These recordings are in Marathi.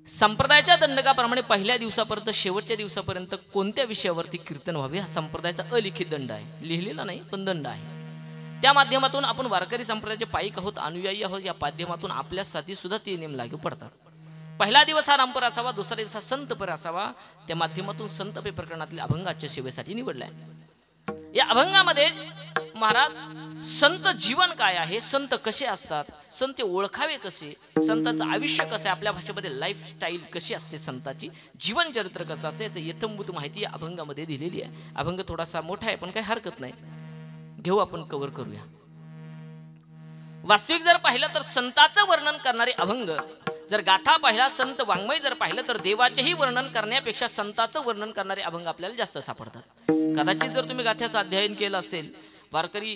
संप्रदायाच्या दंडकाप्रमाणे पहिल्या दिवसापर्यंत शेवटच्या दिवसापर्यंत कोणत्या विषयावरती कीर्तन व्हावे हा संप्रदायाचा अलिखित दंड आहे, लिहिलेला नाही पण दंड आहे. त्या माध्यमातून आपण वारकरी संप्रदायाचे पायिक आहोत, अनुयायी आहोत. या माध्यमातून आपल्यासाठी सुद्धा ते नियम लागू पडतात. पहिला दिवस हा रामपर असावा, दुसरा दिवस हा संतपर असावा. त्या माध्यमातून संतपे प्रकरणातील अभंगाच्या सेवेसाठी निवडलाय. या अभंगामध्ये महाराज संत जीवन काय आहे, संत कसे असतात, संत ओळखावे कसे, संतांचं आयुष्य कसं आहे, आपल्या भाषेमध्ये लाईफस्टाईल कशी असते, संताची जीवन चरित्र कसं असं याचं यथंभूत माहिती या अभंगामध्ये दिलेली आहे. अभंग थोडासा मोठा आहे पण काही हरकत नाही, घेऊ आपण, कव्हर करूया. वास्तविक जर पाहिलं तर संताचं वर्णन करणारे अभंग, जर गाथा पाहिला, संत वाङ्मय जर पाहिलं तर देवाचेही वर्णन करण्यापेक्षा संताचं वर्णन करणारे अभंग आपल्याला जास्त सापडतात. कदाचित जर तुम्ही गाथ्याचं अध्ययन केलं असेल, वारकरी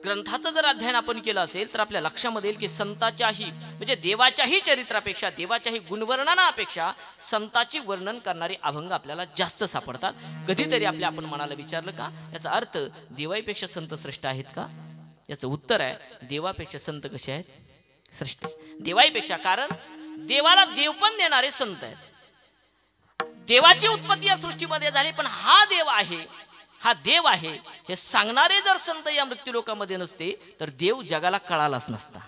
ग्रंथाचं जर अध्ययन आपण केलं असेल तर आपल्या लक्षामध्ये येईल की संताच्याही म्हणजे देवाच्याही चरित्रापेक्षा, देवाच्याही गुणवर्णनापेक्षा संताची वर्णन करणारे अभंग आपल्याला जास्त सापडतात. कधीतरी आपण मनाला विचारलं का याचा अर्थ देवापेक्षा संत श्रेष्ठ आहेत का? याचं उत्तर आहे देवापेक्षा संत कसे आहेत? श्रेष्ठ. देवापेक्षा, कारण देवाला देव पण देणारे संत आहेत. देवाची उत्पत्ती या सृष्टीमध्ये झाली पण हा देव आहे, हा देव आहे हे सांगणारे जर संत या मृत्यू लोकांमध्ये नसते तर देव जगाला कळालाच नसता.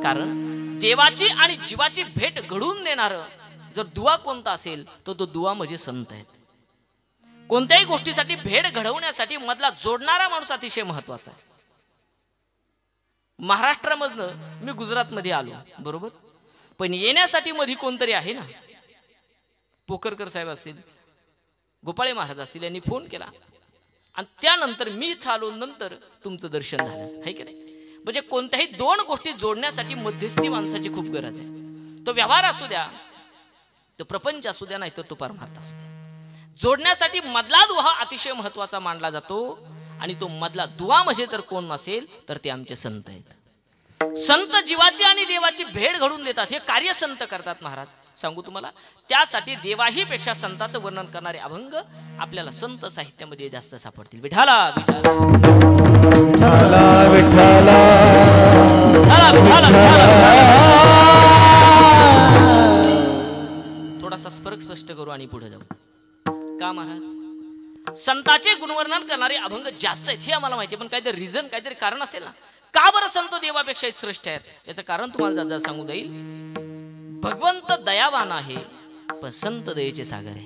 कारण देवाची आणि जीवाची भेट घडवून देणार जर दुवा कोणता असेल तर तो दुवा म्हणजे संत आहेत. कोणत्याही गोष्टीसाठी भेट घडवण्यासाठी मधला जोडणारा माणूस अतिशय महत्वाचा आहे. महाराष्ट्रामधनं मी गुजरातमध्ये आलो बरोबर, पण येण्यासाठी मध्ये कोणतरी आहे ना, पोकरकर साहेब असतील, गोपाळे महाराज असतील, यांनी फोन केला आणि त्यानंतर मी इथं आलो, नंतर तुमचं दर्शन झालं आहे की नाही. म्हणजे कोणत्याही दोन गोष्टी जोडण्यासाठी मध्यस्थी माणसाची खूप गरज आहे. तो व्यवहार असू द्या, तो प्रपंच असू द्या, नाही तर तो परमार्थ असू द्या. जोडण्यासाठी मधला दुवा अतिशय महत्वाचा मानला जातो आणि तो मधला दुवा म्हणजे जर कोण नसेल तर ते आमचे संत आहेत. संत जीवाची आणि देवाची भेट घडून देतात, हे कार्य संत करतात. महाराज सांगू तुम्हाला, त्यासाठी देवाही पेक्षा संताचं वर्णन करणारे अभंग आपल्याला संत साहित्यामध्ये जास्त सापडतील. विठाला विठाला विठाला थोडासा फरक स्पष्ट करू आणि पुढे जाऊ. का महाराज? संताचे गुणवर्णन करणारे अभंग जास्त आहेत हे आम्हाला माहिती, पण काहीतरी रिझन, काहीतरी कारण असेल ना, का बरं संत देवापेक्षा श्रेष्ठ आहेत? याचं कारण तुम्हाला जर सांगू देईल. भगवंत दयावान आहे पण संत दयेचे सागर आहे.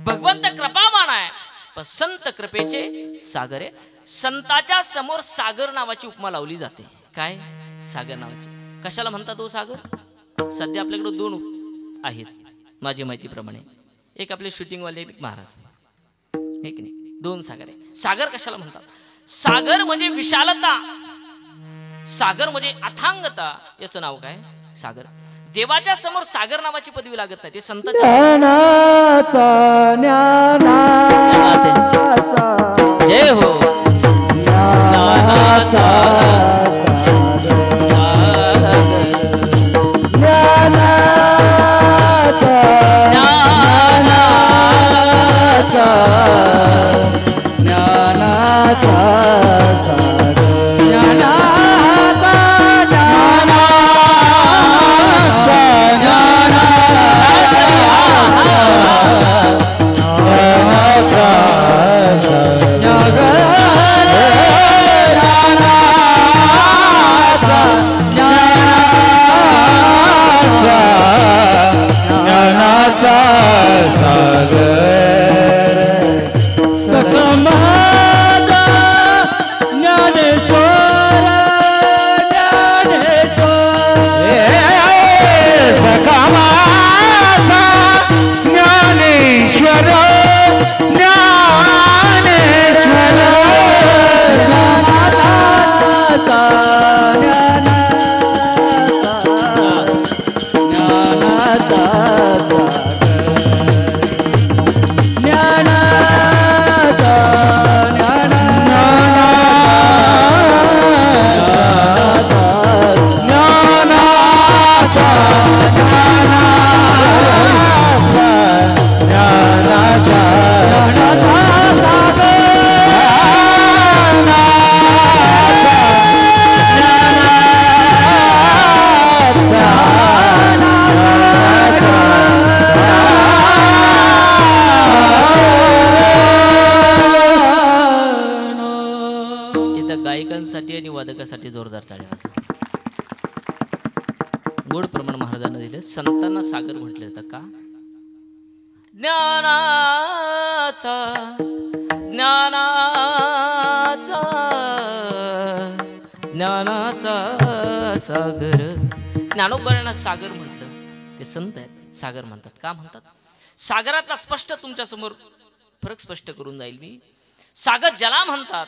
भगवंत कृपावान आहे पण संत कृपेचे सागर आहे. संताच्या समोर सागर नावाची उपमा लावली जाते. काय? सागर नावाची. कशाला म्हणतात तो सागर? सध्या आपल्याकडे दोन आहेत माझी माहितीप्रमाणे, एक आपले शूटिंगवाले, एक महाराज, एक नाही, दोन सागर आहे. सागर कशाला म्हणतात? सागर म्हणजे विशालता, सागर म्हणजे अथांगता, याचं नाव काय? सागर. देवाच्या समोर सागर नावाची पदवी लागत नाही, ते संताच्या. जय हो. अनमोल प्रमाण महाराजांना दिलं. संतांना सागर म्हटलं जातं का? ज्ञानाचा ज्ञानाचा ज्ञानाचा सागर, ज्ञानोबऱ्यांना सागर म्हटलं. ते संत आहेत, सागर म्हणतात. का म्हणतात? सागराचा स्पष्ट तुमच्या समोर फरक स्पष्ट करून जाईल मी. सागर ज्याला म्हणतात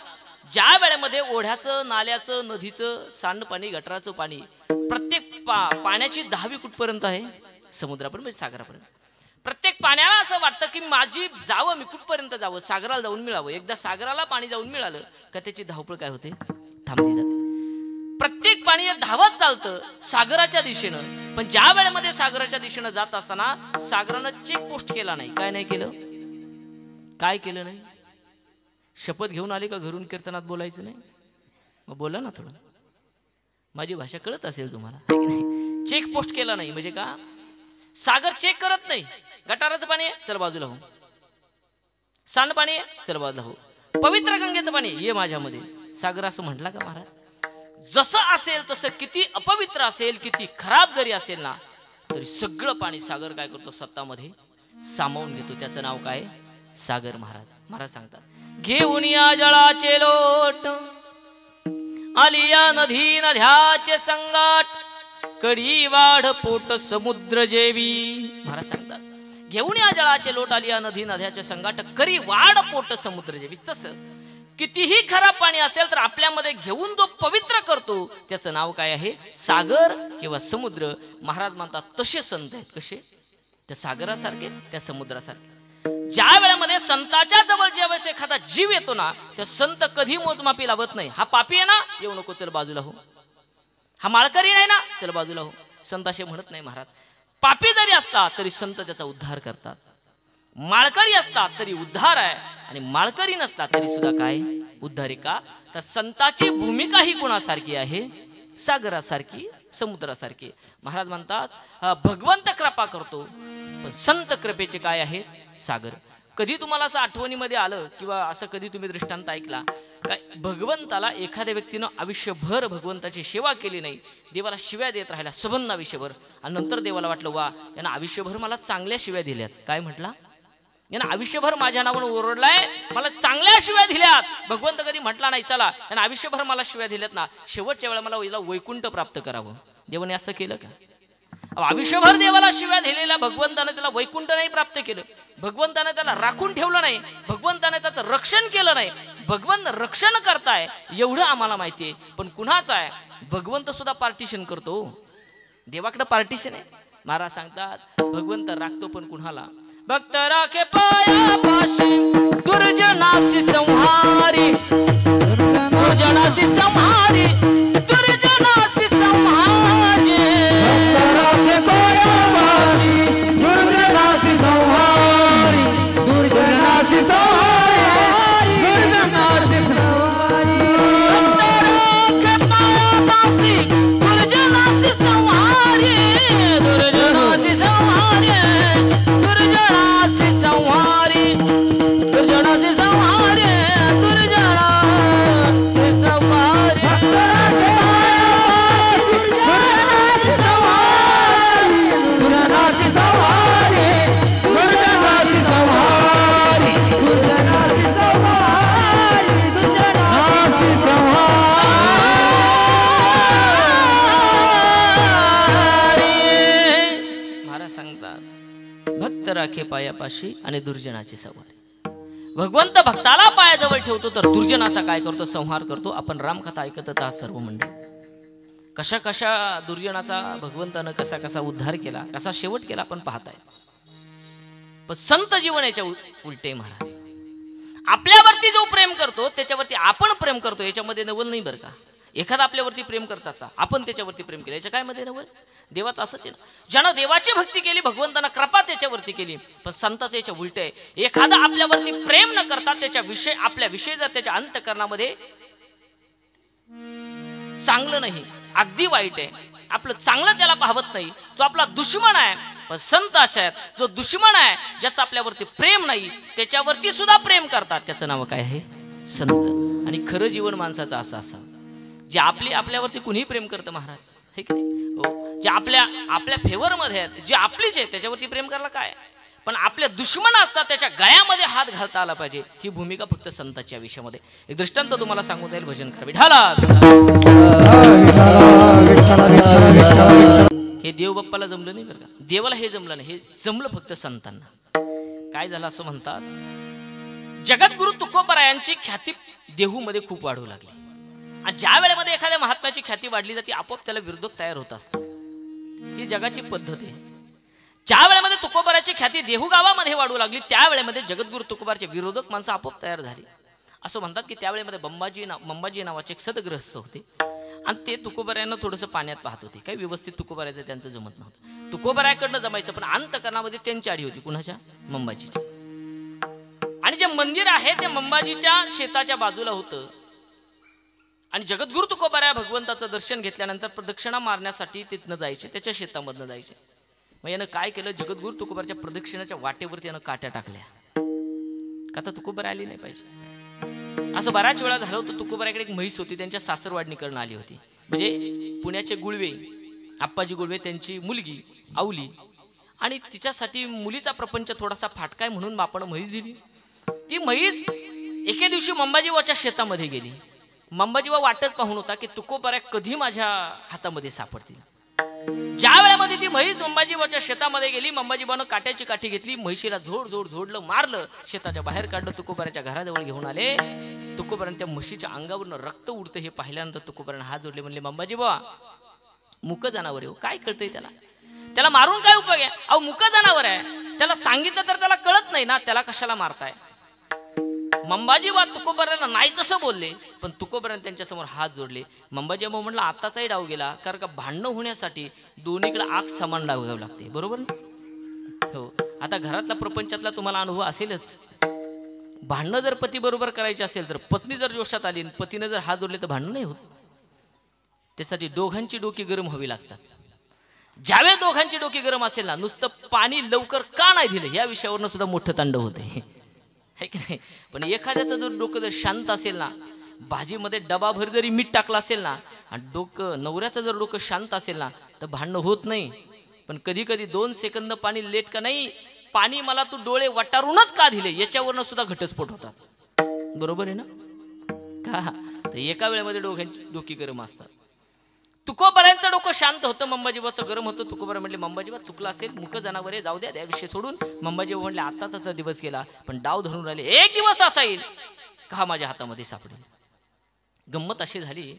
ज्या वेळेमध्ये ओढ्याचं, नाल्याचं, नदीचं, सांडपाणी, गटाराचं पाणी, प्रत्येक पाण्याची दहावी कुठपर्यंत आहे? समुद्रापर्यंत, म्हणजे सागरापर्यंत. प्रत्येक पाण्याला असं वाटतं की माझी जावं, मी कुठपर्यंत जावं, सागराला जाऊन मिळावं. एकदा सागराला पाणी जाऊन मिळालं का त्याची धावपळ काय होते? थांबली जाते. प्रत्येक पाणी धावत चालतं सागराच्या दिशेनं. पण ज्या वेळेमध्ये सागराच्या दिशेनं जात असताना सागरानं चेक पोस्ट केला नाही. काय नाही केलं? काय केलं नाही? शपथ घेऊन आली का घरून कीर्तनात बोलायचं नाही? मग बोला ना थोडं, माझी भाषा कळत असेल तुम्हाला. चेक पोस्ट केला नाही म्हणजे का? सागर चेक करत नाही. गटाराचं पाणी आहे, चल बाजूला हो. सांडपाणी आहे, चल बाजूला हो. पवित्र गंगेचं पाणी ये माझ्यामध्ये. सागर असं म्हटला का महाराज? जसं असेल तसं, किती अपवित्र असेल, किती खराब जरी असेल ना, तरी सगळं पाणी सागर काय करतो? स्वतःमध्ये सामावून घेतो. त्याचं नाव काय? सागर. महाराज सांगतात, घेऊन या जळाचे लोट, आली या नदी नद्याचे संगाट, कडी वाढ पोट समुद्र जेवी. महाराज सांगतात, घेऊन या जळाचे लोट, आली या नदी नद्याचे संगाट, करी वाढ पोट समुद्र जेवी. तसं कितीही खराब पाणी असेल तर आपल्यामध्ये घेऊन जो पवित्र करतो त्याचं नाव काय आहे? सागर किंवा समुद्र. महाराज म्हणतात तसे संत आहेत. कसे? त्या सागरासारखे, त्या समुद्रासारखे. ज्या वेळेमध्ये संताच्या जवळ ज्यावेळेस एखादा जीव येतो ना, त्या संत कधी मोजमापी लावत नाही. हा पापी आहे ना, येऊ नको, चल बाजूला हो. हा माळकरी नाही ना, चल बाजूला हो. संत असे म्हणत नाही महाराज. पापी जरी असतात तरी संत त्याचा उद्धार करतात. माळकरी असतात तरी उद्धार आहे, आणि माळकरी नसतात तरी सुद्धा काय? उद्धार आहे. का? तर संताची भूमिका ही कोणासारखी आहे? सागरासारखी, समुद्रासारखी. महाराज म्हणतात भगवंत कृपा करतो, पण संत कृपेचे काय आहे? सागर. कधी तुम्हाला असं आठवणीमध्ये आलं किंवा असं कधी तुम्ही दृष्टांत ऐकला काय? भगवंताला एखाद्या व्यक्तीनं आयुष्यभर भगवंताची सेवा केली नाही, देवाला शिव्या देत राहिला सबंध आयुष्यभर, आणि नंतर देवाला वाटलं वा, यानं आयुष्यभर मला चांगल्या शिव्या दिल्यात. काय म्हटला? यानं आयुष्यभर माझ्या नावानं ओरडलाय, मला चांगल्या शिव्या दिल्यात. भगवंत कधी म्हटला नाही चला यानं आयुष्यभर मला शिव्या दिल्यात ना, शेवटच्या वेळेला मला याला वैकुंठ प्राप्त करावं. देवाने असं केलं का? आयुष्यभर देवाला शिव्या दिलेल्या भगवंताने त्याला वैकुंठ नाही प्राप्त केलं. भगवंताने त्याला राखून ठेवलं नाही. भगवंताने त्याचं रक्षण केलं नाही. भगवंत रक्षण करताय एवढं आम्हाला माहिती आहे, पण कुणाचं आहे? भगवंत सुद्धा पार्टिशन करतो. देवाकडे पार्टिशन आहे. महाराज सांगतात भगवंत राखतो पण कुणाला? भक्त राखे पायापाशी, दुर्जनासी संहारी, दुर्जनासी संहारी, दुर्जनासी संहारी. भक्त राखे पायापाशी, दुर्जनासी संहारी, दुर्जनासी संहारी, दुर्जनासी संहारी. भक्त राखे पायापाशी, दुर्जनासी संहारी, दुर्जनासी संहारी, दुर्जनासी संहारी, दुर्जनासी संहारी, दुर्जनासी संहारी. भक्त राखे पायापाशी, दुर्जनासी संहारी, दुर्जनासी संहारी, दुर्जनासी संहारी, दुर्जनासी संहारी, दुर्जनासी संहारी. महाराज सांगतात भक्त राखे पायापाशी आणि दुर्जनाची संहारी. भगवंत भक्ताला पायाजवळ ठेवतो तर दुर्जनाचा काय करतो? संहार करतो. आपण रामकथा ऐकत आहात सर्व मंडळी. कशा कशा दुर्जनाचा भगवंतानं कसा कसा उद्धार केला, कसा शेवट केला आपण पाहताय. पण संत जीवन याच्या उलटे. महाराज आपल्यावरती जो प्रेम करतो त्याच्यावरती आपण प्रेम करतो, याच्यामध्ये नवल नाही बरं का. एखादा आपल्यावरती प्रेम करताचा आपण त्याच्यावरती प्रेम केलं, याच्या काय मध्ये नवल? देवाचं असंच आहे. ज्यानं देवाची भक्ती केली भगवंतानं कृपा त्याच्यावरती केली. पण संताचं याच्या उलट आहे. एखादा आपल्यावरती प्रेम न करता त्याच्या विषय, आपल्या विषय जर त्याच्या अंतःकरणामध्ये चांगलं नाही, अगदी वाईट आहे, आपलं चांगलं त्याला पाहत नाही, जो आपला दुश्मन आहे. पण संत असे आहेत जो दुश्मन आहे, ज्याचं आपल्यावरती प्रेम नाही त्याच्यावरती सुद्धा प्रेम करतात. त्याचं नाव काय आहे? संत. आणि खरं जीवन माणसाचं असं असावं जे आपल्यावरती कुणीही प्रेम करतं महाराज. हे की नाही? हो, जे आपल्या आपल्या फेवरमध्ये आहेत, जे आपलीच आहे त्याच्यावरती प्रेम करायला काय, पण आपल्या दुश्मन असतात त्याच्या गळ्यामध्ये हात घालता आला पाहिजे. ही भूमिका फक्त संतांच्या आयुष्यामध्ये. एक दृष्टांत तुम्हाला सांगून जाईल. भजन करा विठाला. हे देव बाप्पाला जमलं नाही बरं का, देवाला हे जमलं नाही, हे जमलं फक्त संतांना. काय झालं असं म्हणतात, जगद्गुरु तुकोबरायांची ख्याती देहूमध्ये खूप वाढू लागली. आणि ज्या वेळेमध्ये एखाद्या महात्म्याची ख्याती वाढली जाते आपोआप त्याला विरोधक तयार होत असतात. ही जगाची पद्धत आहे. ज्या वेळेमध्ये तुकोबराची ख्याती देहू गावामध्ये वाढू लागली त्यावेळेमध्ये जगद्गुरु तुकोबारचे विरोधक माणसं आपोआप तयार झाली. असं म्हणतात की त्यावेळेमध्ये मंबाजी नावाचे एक सदग्रस्त होते आणि ते तुकोबरायांना थोडंसं पाण्यात पाहत होते. काही व्यवस्थित तुकोबरायचं त्यांचं जमत नव्हतं. तुकोबरायाकडनं जमायचं पण अंतकरणामध्ये त्यांची आडी होती. कुणाच्या? मंबाजीची. आणि जे मंदिर आहे ते मंबाजीच्या शेताच्या बाजूला होतं. आणि जगद्गुरु तुकोबराया भगवंताचं दर्शन घेतल्यानंतर प्रदक्षिणा मारण्यासाठी तिथनं जायचे, त्याच्या शेतामधनं जायचे. मग यानं काय केलं, जगद्गुरु तुकोबारच्या प्रदक्षिणाच्या वाटेवरती यानं काट्या टाकल्या. का तर तुकोबारा आली नाही पाहिजे. असं बऱ्याच वेळा झालं होतं. तुकोबाराकडे एक म्हैस होती, त्यांच्या सासरवाडणीकडनं आली होती. म्हणजे पुण्याचे गुळवे, आप्पाजी गुळवे त्यांची मुलगी आवली, आणि तिच्यासाठी मुलीचा प्रपंच थोडासा फाटकाय म्हणून आपण म्हैस दिली. ती म्हैस एके दिवशी मंबाजीबाच्या शेतामध्ये गेली. मंबाजीबा वाटच पाहून होता की तुकोबारा कधी माझ्या हातामध्ये सापडतील. ज्या वेळेमध्ये ती म्हैस मंबाजीबाच्या शेतामध्ये गेली, मंबाजीबानं काट्याची काठी घेतली, म्हैशीला झोडलं, मारलं, शेताच्या बाहेर काढलं, तुकोबाराच्या घराजवळ घेऊन आले. तुकोबाराने त्या म्हशीच्या अंगावरनं रक्त उडतं हे पाहिल्यानंतर तुकोबाराने हात जोडले, म्हणले मंबाजीबा मुक जनावर आहे, काय कळतंय त्याला मारून काय उपयोग आहे? अहो मुक जनावर आहे, त्याला सांगितलं तर त्याला कळत नाही ना, त्याला कशाला मारताय? मंबाजीबा तुकोबारांना नाही तसं बोलले, पण तुकोबारांनी त्यांच्यासमोर हात जोडले. मंबाजीबा म्हटलं आताचाही डाव गेला, कारण का भांडणं होण्यासाठी दोन्हीकडे आग समान डावावं लागते, बरोबर ना? हो, आता घरातला प्रपंचातला तुम्हाला अनुभव असेलच. भांडणं जर पती बरोबर करायची असेल तर पत्नी जर जोशात आली, पतीने जर हात जोडले तर भांडणं नाही होत. त्यासाठी दोघांची डोकी गरम व्हावी लागतात. ज्यावेळेस दोघांची डोकी गरम असेल ना, नुसतं पाणी लवकर का नाही दिलं या विषयावरनं सुद्धा मोठं तांडव होते, है की नाही? पण एखाद्याचं जर डोकं जर शांत असेल ना, भाजीमध्ये डबाभर जरी मीठ टाकलं असेल ना, आणि डोकं नवऱ्याचं जर डोकं शांत असेल ना, तर भांडणं होत नाही. पण कधी कधी 2 सेकंद पाणी लेट का नाही, पाणी मला तू डोळे वटारूनच का दिले याच्यावरनं सुद्धा घटस्फोट होतात, बरोबर आहे ना? का तर एका वेळेमध्ये दोघांची डोकी गरम असतात. तुकोबारांचं डोकं शांत होतं, मंबाजीबाचं गरम होतं. तुकोबारा म्हटले मंबाजीबा चुकला असेल, मुक जनावर आहे, जाऊ द्या, त्या विषय सोडून. मंबाजीबा म्हटले आता दिवस गेला पण डाव धरून राहिले, एक दिवस असा येईल का माझ्या हातामध्ये सापडेल. गंमत अशी झाली,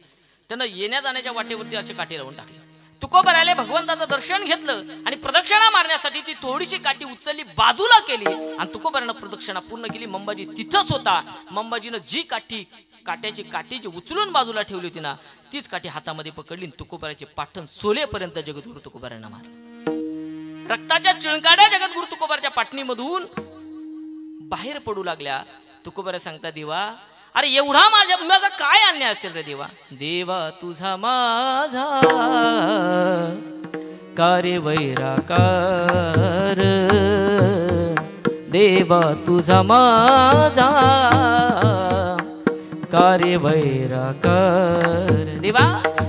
त्यानं येण्या जाण्याच्या वाटेवरती असे काठी लावून टाकले. तुकोबाराले भगवंताचं दर्शन घेतलं आणि प्रदक्षिणा मारण्यासाठी ती थोडीशी काठी उचलली, बाजूला केली आणि तुकोबारानं प्रदक्षिणा पूर्ण केली. मंबाजी तिथंच होता. मंबाजीनं जी काट्याची काठी जी उचलून बाजूला ठेवली होती ना, तीच काठी हातामध्ये पकडली. तुकोबाराचे पाठण सोलेपर्यंत जगद्गुरु तुकोबारांना मारलं. रक्ताच्या चिळकाड्या जगद्गुरु तुकोबाराच्या पाटणीमधून बाहेर पडू लागल्या. तुकोबारा सांगता, देवा अरे एवढा माझा काय अन्याय असेल रे देवा. देवा तुझा माझा कार्य वैराकार, देवा तुझा माझा कार्य वैराकार. देवा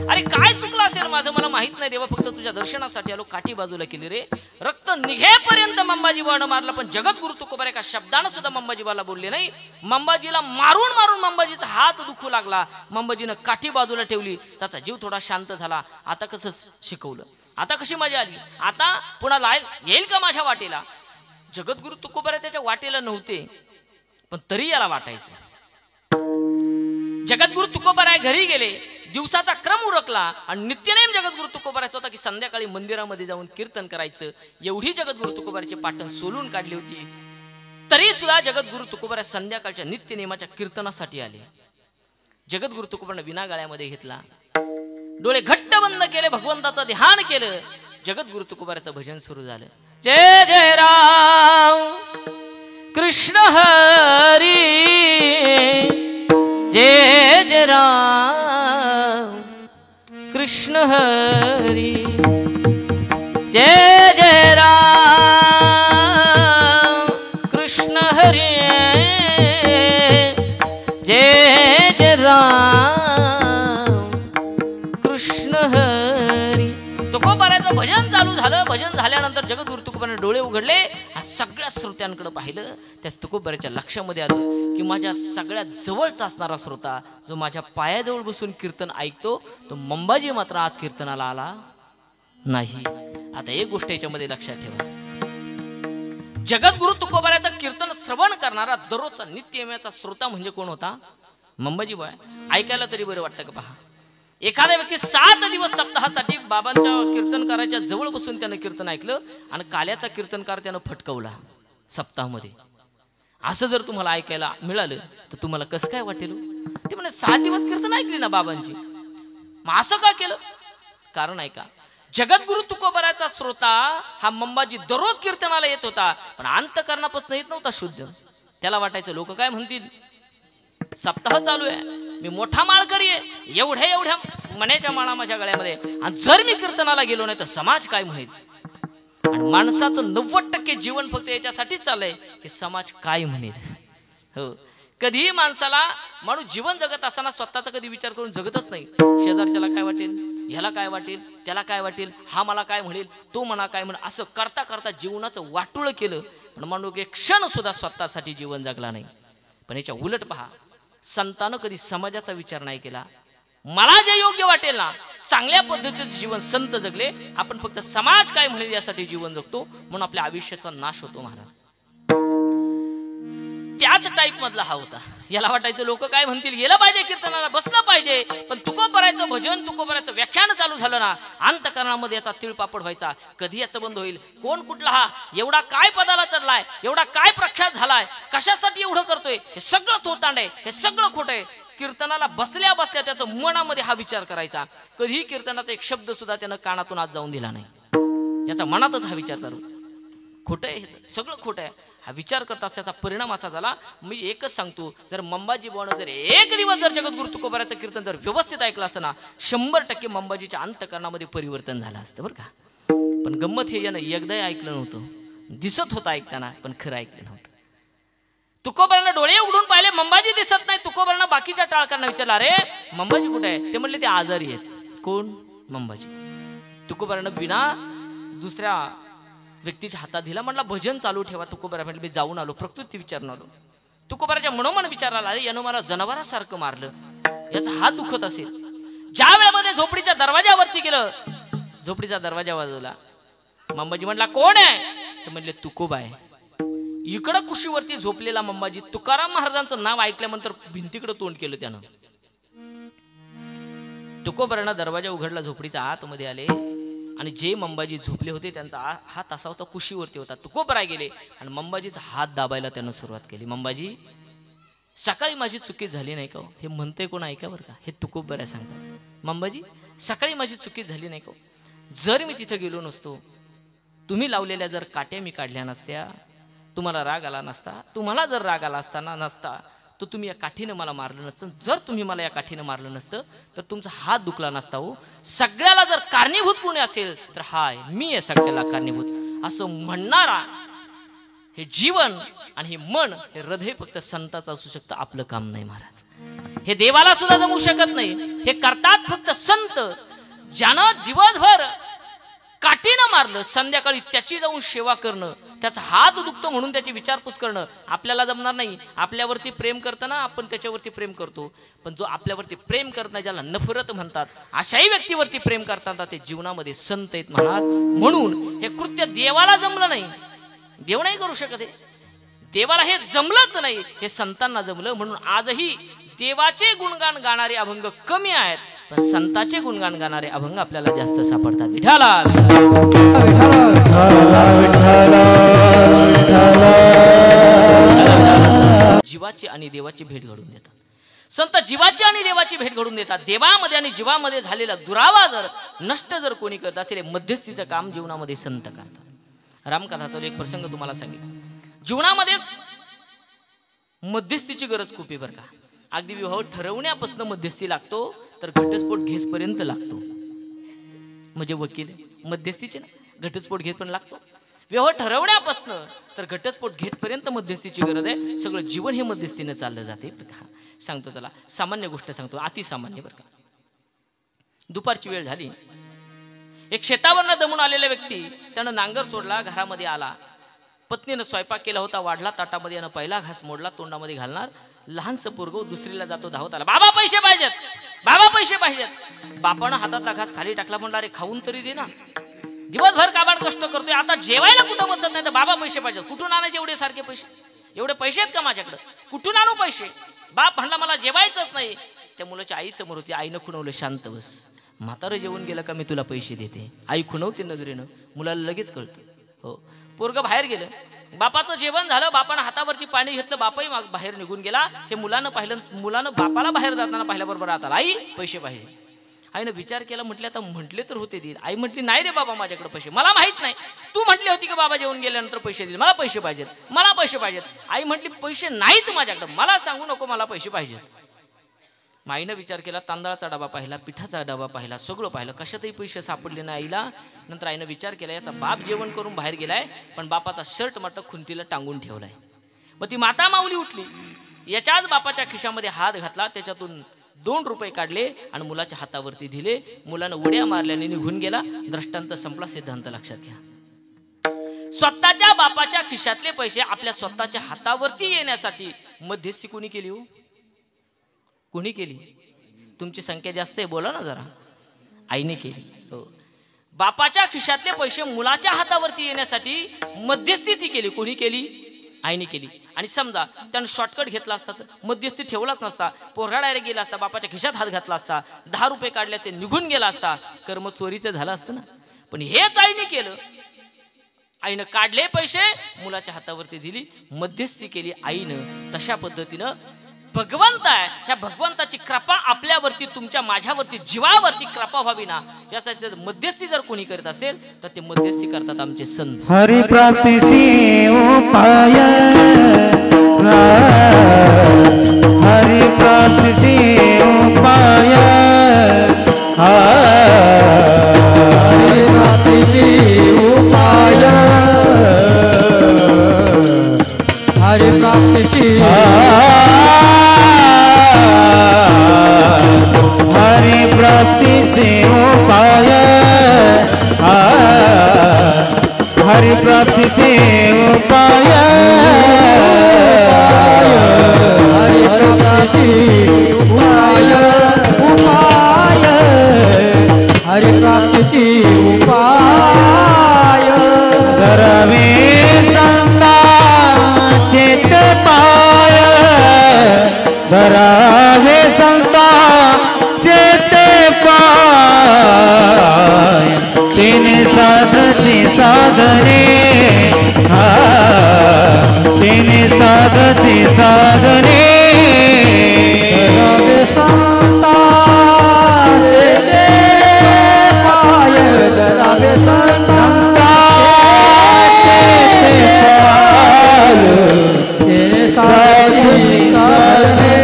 अरे काय चुकलं असेल माझं मला माहित नाही देवा, फक्त तुझ्या दर्शनासाठी आलो, काठी बाजूला केली रे. रक्त निघेपर्यंत मंबाजीबानं मारलं, पण जगद्गुरु तुकोबारा एका शब्दानं सुद्धा मंबाजीबाला बोलले नाही. मंबाजीला मारून मारून मंबाजीचा हात दुखू लागला. मंबाजीनं काठी बाजूला ठेवली, त्याचा जीव थोडा शांत झाला. आता कसं शिकवलं, आता कशी मजा आली, आता पुन्हा येईल का माझ्या वाटेला? जगद्गुरु तुकोबारा त्याच्या वाटेला नव्हते, पण तरी याला वाटायचं. जगद्गुरु तुकोबाराय घरी गेले, दिवसाचा क्रम उरकला आणि नित्यनेम जगद्गुरु तुकोबारायचा होता की संध्याकाळी मंदिरामध्ये जाऊन कीर्तन करायचं. एवढी जगद्गुरु तुकोबाराची पाटण सोलून काढली होती, तरी सुद्धा जगद्गुरु तुकोबारा संध्याकाळच्या नित्यनेमाच्या कीर्तनासाठी आले. जगद्गुरु तुकोबाराने विना गाळ्यामध्ये घेतला, डोळे घट्ट बंद केले, भगवंताचं ध्यान केलं. जगद्गुरु तुकोबाराचं भजन सुरू झालं. जय जय राम कृष्ण हरी, जय जय राम कृष्ण हरी, जय जय राम कृष्ण हरी, जय जय राम कृष्ण हरी. झालं. भजन झाल्यानंतर जगद्गुरु तुकोबाराने डोळे उघडले आणि सगळ्या श्रोत्यांकडे पाहिलं. त्या तुकोबाराच्या लक्षामध्ये आलं की माझ्या सगळ्यात जवळचा असणारा श्रोता जो माझ्या पायाजवळ बसून कीर्तन ऐकतो तो मंबाजी मात्र आज कीर्तनाला आला नाही. आता एक गोष्ट याच्यामध्ये लक्षात ठेवा, जगद्गुरु तुकोबाराचं कीर्तन श्रवण करणारा दररोजचा नित्यमेचा श्रोता म्हणजे कोण होता? मंबाजी बाय. ऐकायला तरी बरं वाटतं का? पहा, एखादा व्यक्ती 7 दिवस सप्ताहासाठी बाबांच्या कीर्तनकाराच्या जवळ बसून त्यानं कीर्तन ऐकलं आणि काल्याचा कीर्तनकार त्यानं फटकवला सप्ताहामध्ये. असं जर तुम्हाला ऐकायला मिळालं तर तुम्हाला कसं काय वाटेल? ते म्हणे 7 दिवस कीर्तन ऐकली ना बाबांची, मग असं का केलं? कारण ऐका, जगद्गुरु तुकोबाराचा श्रोता हा मंबाजी दररोज कीर्तनाला येत होता, पण अंतकरणापासून येत नव्हता शुद्ध. त्याला वाटायचं लोक काय म्हणतील, सप्ताह चालू आहे, मी मोठा माळकरी आहे, एवढ्या मण्याच्या माळा माझ्या गळ्यामध्ये, आणि जर मी कीर्तनाला गेलो नाही तर समाज काय म्हणेल. आणि माणसाचं 90% जीवन फक्त याच्यासाठीच चाललंय की समाज काय म्हणेल. हो, कधीही माणसाला माणूस जीवन जगत असताना स्वतःचा कधी विचार करून जगतच नाही. शेजारच्याला काय वाटेल, ह्याला काय वाटेल, त्याला काय वाटेल, हा मला काय म्हणेल, तो मला काय म्हणेल, असं करता करता जीवनाचं वाटोळं केलं. पण माणूस एक क्षण सुद्धा स्वतःसाठी जीवन जगला नाही. पण याच्या उलट पहा, संतानं कधी समाजाचा विचार नाही केला. मला जे योग्य वाटेल ना, चांगल्या पद्धतीचं जीवन संत जगले. आपण फक्त समाज काय म्हणेल यासाठी जीवन जगतो, म्हणून आपल्या आयुष्याचा नाश होतो. महाराज त्याच टाईप मधला हा होता. याला वाटायचं लोक काय म्हणतील, गेलं पाहिजे कीर्तनाला, बसलं पाहिजे. पण तुकोबाराचं भजन, तुकोबाराचं व्याख्यान चालू झालं ना, अंतकरणामध्ये याचा तिळपापड व्हायचा. कधी याचं बंद होईल, कोण कुठला हा, एवढा काय पदाला चढलाय, एवढा काय प्रख्यात झालाय, कशासाठी एवढं करतोय, हे सगळं थोतांड आहे, हे सगळं खोटं आहे. कीर्तनाला बसल्या बसल्या त्याचं मनामध्ये हा विचार करायचा. कधीही कीर्तनाचा एक शब्द सुद्धा त्यानं कानातून आज जाऊन दिला नाही. त्याचा मनातच हा विचार चालू, खोटं आहे, हे सगळं खोटं आहे हा विचार करताच त्याचा परिणाम असा झाला. मी एकच सांगतो, जर मंबाजी बुवानं जर एक दिवस जर जगद्गुरु तुकोबाराचं कीर्तन जर व्यवस्थित ऐकलं असतं ना, 100% मंबाजीच्या अंतकरणामध्ये परिवर्तन झालं असतं बरं का. पण गंमत हे यानं एकदाही ऐकलं नव्हतं, दिसत होतं ऐकताना, पण खरं ऐकलं नव्हतं. तुकोबारानं डोळे उघडून पाहिले, मंबाजी दिसत नाही. तुकोबारानं बाकीच्या टाळकांना विचारलं, अरे मंबाजी कुठे आहे? ते म्हणले ते आजारी आहेत. कोण? मंबाजी. तुकोबारानं बिना दुसऱ्या व्यक्तीच्या हातात दिला, म्हटलं भजन चालू ठेवा. तुकोबारा म्हटलं मी जाऊन आलो, प्रकृती विचारून आलो. तुकोबाराच्या मनोमन विचाराला, अरे यानं मला जनावरासारखं मारलं, याचा हात दुखत असेल. ज्या वेळेमध्ये झोपडीच्या दरवाजावरती गेलं, झोपडीचा दरवाजा वाजवला. मंबाजी म्हटला कोण आहे? ते म्हणले तुकोबा आहे. इकडं कुशीवरती झोपलेला मंबाजी तुकाराम महाराजांचं नाव ऐकल्यानंतर भिंतीकडे तोंड केलं त्यानं. तुकोबारानं दरवाजा उघडला, झोपडीच्या आतमध्ये आले आणि जे मंबाजी झोपले होते त्यांचा हात असा होता कुशीवरती होता. तुकोबारा गेले आणि मंबाजीचा हात दाबायला त्यानं सुरुवात केली. मंबाजी, सकाळी माझी चुकी झाली नाही का? हे म्हणते कोण ऐका बरं का, हे तुकोबारा सांगतात. मंबाजी, सकाळी माझी चुकी झाली नाही का? जर मी तिथं गेलो नसतो, तुम्ही लावलेल्या जर काट्या मी काढल्या नसत्या, तुम्हाला राग आला नसता, तुम्हाला जर राग आला असताना नसता तर तुम्ही या काठीनं मला मारलं नसतं. जर तुम्ही मला या काठीनं मारलं नसतं तर तुमचा हात दुखला नसता. हो, सगळ्याला जर कारणीभूत कोणी असेल तर हाय मी आहे सगळ्याला कारणीभूत, असं म्हणणारा हे जीवन आणि हे मन, हे हृदय फक्त संताचं असू शकतं. आपलं काम नाही महाराज, हे देवाला सुद्धा जमू शकत नाही. हे करतात फक्त संत, ज्यानं दिवसभर काठीनं मारलं, संध्याकाळी त्याची जाऊन सेवा करणं, त्याचा हात दुखतो म्हणून त्याची विचारपूस करणं आपल्याला जमणार नाही. आपल्यावरती प्रेम करताना आपण त्याच्यावरती प्रेम करतो, पण जो आपल्यावरती प्रेम करत नाही, ज्याला नफरत म्हणतात, अशाही व्यक्तीवरती प्रेम करतात ते जीवनामध्ये संत आहेत म्हणाल. म्हणून हे कृत्य देवाला जमलं नाही, देव नाही करू शकत. देवाला हे जमलंच नाही, हे संतांना जमलं. म्हणून आजही देवाचे गुणगान गाणारे अभंग कमी आहेत, पण संताचे गुणगान गाणारे अभंग आपल्याला जास्त सापडतात. विठाला जीवाची आणि देवाची भेट घडून देतात. संत जीवाची आणि देवाची भेट घडून देतात. देवामध्ये आणि जीवामध्ये झालेला दुरावा जर नष्ट जर कोणी करत असेल, मध्यस्थीचं काम जीवनामध्ये संत करतात. रामकथाचा एक प्रसंग तुम्हाला सांगितलं. जीवनामध्ये मध्यस्थीची गरज खूप आहे बरं का. अगदी विवाह ठरवण्यापासून मध्यस्थी लागतो, तर घटस्फोट घेसपर्यंत लागतो. म्हणजे वकील मध्यस्थीचे ना, घटस्फोट घेत पण लागतो. विवाह ठरवण्यापासून तर घटस्फोट घेतपर्यंत मध्यस्थीची गरज आहे. सगळं जीवन हे मध्यस्थीने चाललं जाते. सांगतो त्याला सामान्य गोष्ट सांगतो, अतिसामान्य बरं का. दुपारची वेळ झाली, एक शेतावरनं दमून आलेला व्यक्ती त्यानं नांगर सोडला, घरामध्ये आला, पत्नीनं स्वयंपाक केला होता, वाढला ताटामध्ये, यानं पहिला घास मोडला, तोंडामध्ये घालणार, लहानसं पोरगं दुसरीला जातो, धावत आला, बाबा पैसे पाहिजेत, बाबा पैसे पाहिजेत. बापानं हातातला घास खाली टाकला, म्हणला अरे खाऊन तरी दे ना, दिवसभर काबाड कष्ट करतोय, आता जेवायला कुठं बसत नाही तर बाबा पैसे पाहिजेत. कुठून आणायचे एवढे सारखे पैसे? एवढे पैसे आहेत का माझ्याकडे? कुठून आणू पैसे? बाप म्हणला मला जेवायचंच नाही. त्या मुलाची आई समोर होती, आईनं खुणवलं, शांत बस, म्हातारं जेवून गेलं का मी तुला पैसे देते. आई खुणवते नजरेनं, मुलाला लगेच कळतं. हो, पोरगं बाहेर गेलं, बापाचं जेवण झालं, बापानं हातावरती पाणी घेतलं, बापाही बाहेर निघून गेला. हे मुलानं पाहिलं, मुलानं बापाला बाहेर जाताना पाहिल्याबरोबर आता आई पैसे पाहिजे. आईनं विचार केला, म्हटले आता म्हटले तर होते देईल. आई म्हटली नाही रे बाबा, माझ्याकडे पैसे, मला माहित नाही, तू म्हटली होती की बाबा जेवून गेल्यानंतर पैसे देईल, मला पैसे पाहिजेत, मला पैसे पाहिजेत. आई म्हटली पैसे नाहीत माझ्याकडे, मला सांगू नको, मला पैसे पाहिजेत. आईनं विचार केला, तांदळाचा डबा पाहिला, पिठाचा डबा पाहिला, सगळं पाहिलं, कशातही पैसे सापडले नाही आईला. नंतर आईनं विचार केला, याचा बाप जेवण करून बाहेर गेलाय, पण बापाचा शर्ट मात्र खुंटीला टांगून ठेवलाय. मग ती माता माऊली उठली, याच्याच बापाच्या खिशामध्ये हात घातला, त्याच्यातून 2 रुपये काढले आणि मुलाच्या हातावरती दिले. मुलानं उड्या मारल्याने निघून गेला. दृष्टांत संपला. सिद्धांत लक्षात घ्या, स्वतःच्या बापाच्या खिशातले पैसे आपल्या स्वतःच्या हातावरती येण्यासाठी मध्यस्थी कोणी केली? हो, कोणी केली? तुमची संख्या जास्त आहे, बोला ना जरा. आईने केली. हो, बापाच्या खिशातले पैसे मुलाच्या हातावरती येण्यासाठी मध्यस्थी ती केली. कोणी केली? आईने केली. आणि समजा त्यानं शॉर्टकट घेतला असता तर मध्यस्थी ठेवलाच नसता, पोरगा डायरेक्ट गेला असता, बापाच्या खिशात हात घातला असता, 10 रुपये काढल्याचे निघून गेला असता, कर्म चोरीचं झालं असतं ना. पण हेच आईने केलं. आईनं काढले पैसे, मुलाच्या हातावरती दिली, मध्यस्थी केली आईनं. तशा पद्धतीनं भगवंत आहे, ह्या भगवंताची कृपा आपल्यावरती, तुमच्या माझ्यावरती, जीवावरती कृपा व्हावी ना, याचा मध्यस्थी जर कोणी करत असेल तर ते मध्यस्थी करतात आमचे संत. हरि प्राप्तीसी उपाय, हरि प्राप्तीसी उपाय, हरि प्राप्तीसी उपाय, हरि प्राप्तीसी, हरि प्राप्तीसी उपाय, हरि प्राप्तीसी उपाय, हरि प्राप्तीसी उपाय, उपाय, हरि प्राप्तीसी उपाय. धरावे संता चित पाय, धरावे संता चित पाय, तिने साधने साधने, तिने साधने साधने, धरावे संता चित पाय, धरावे संता चित पाय, तिने साधने साधने,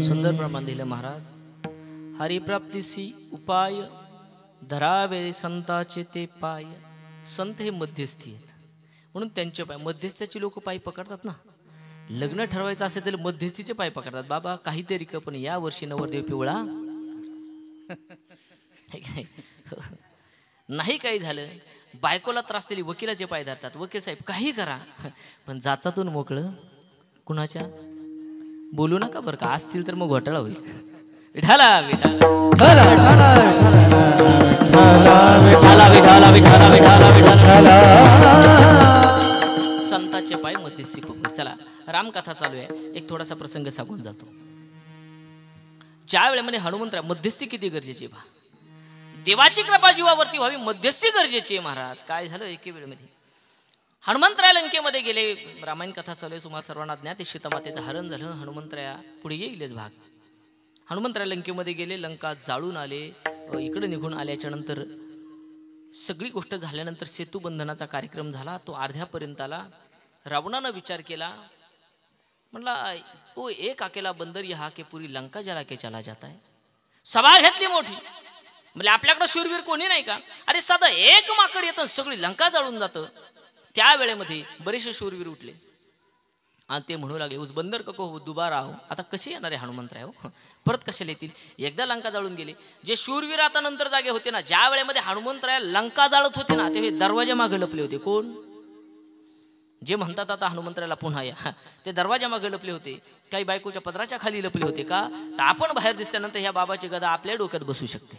सुंदर प्रमाण दिलं महाराज. हरिप्राप्तीसी उपाय, धरावे संताचे ते पाय. संत हे मध्यस्थी आहेत म्हणून त्यांचे पाय, मध्यस्थाची लोक पाय पकडतात ना. लग्न ठरवायचं असेल तर मध्यस्थीचे पाय पकडतात. बाबा काहीतरी का, पण या वर्षी नवरदेव पिवळा नाही, काही झालं बायकोला त्रास दिली, वकिलाचे पाय धरतात. वकील साहेब काही करा, पण जाचातून मोकळं कुणाच्या बोलू नका बरं का, असतील तर मग घोटाळा होईल. विठाला विठाला विठाला विठाला विठाला विठाला विठाला. संताचे पाय मध्यस्थी खूप. चला, रामकथा चालू आहे, एक थोडासा प्रसंग सांगून जातो. ज्या वेळेमध्ये हनुमंतराय, मध्यस्थी किती गरजेची पहा. देवाची कृपा जीवावरती व्हावी, मध्यस्थी गरजेची आहे महाराज. काय झालं, एके वेळेमध्ये हनुमंतराय लंकेमध्ये गेले. रामायण कथा चालू आहे, तुम्हाला सर्वांना ज्ञात. सीतामातेचं हरण झालं. हनुमंतराया पुढे येईलच भाग. हनुमंतराय लंकेमध्ये गेले, लंका जाळून आले. इकडे निघून आल्याच्या नंतर सगळी गोष्ट झाल्यानंतर सेतुबंधनाचा कार्यक्रम झाला. तो अर्ध्यापर्यंत आला. रावणानं विचार केला, म्हणला ओ एक अकेला बंदर यहाँ के पुरी लंका जला के चला जाता है. सभा घेतली मोठी. म्हणजे आपल्याकडे शूरवीर कोणी नाही का? अरे साधं एक माकड येतं सगळी लंका जाळून जातं. त्या वेळेमध्ये बरेचसे शूरवीर उठले आणि ते म्हणू लागले उस बंदर कको दुबारा हो. आता कसे येणार आहे हनुमंतराय हो, परत कशाला येतील? एकदा लंका जाळून गेले. जे शूरवीर आता नंतर जागे होते ना, ज्या वेळेमध्ये हनुमंतराय लंका जाळत होते ना, ते दरवाजा मागे लपले होते. कोण? जे म्हणतात आता हनुमंतरायला पुन्हा या, ते दरवाजा मागे लपले होते. काही बायकोच्या पदराच्या खाली लपले होते का? तर आपण बाहेर दिसल्यानंतर ह्या बाबाची गदा आपल्या डोक्यात बसू शकते.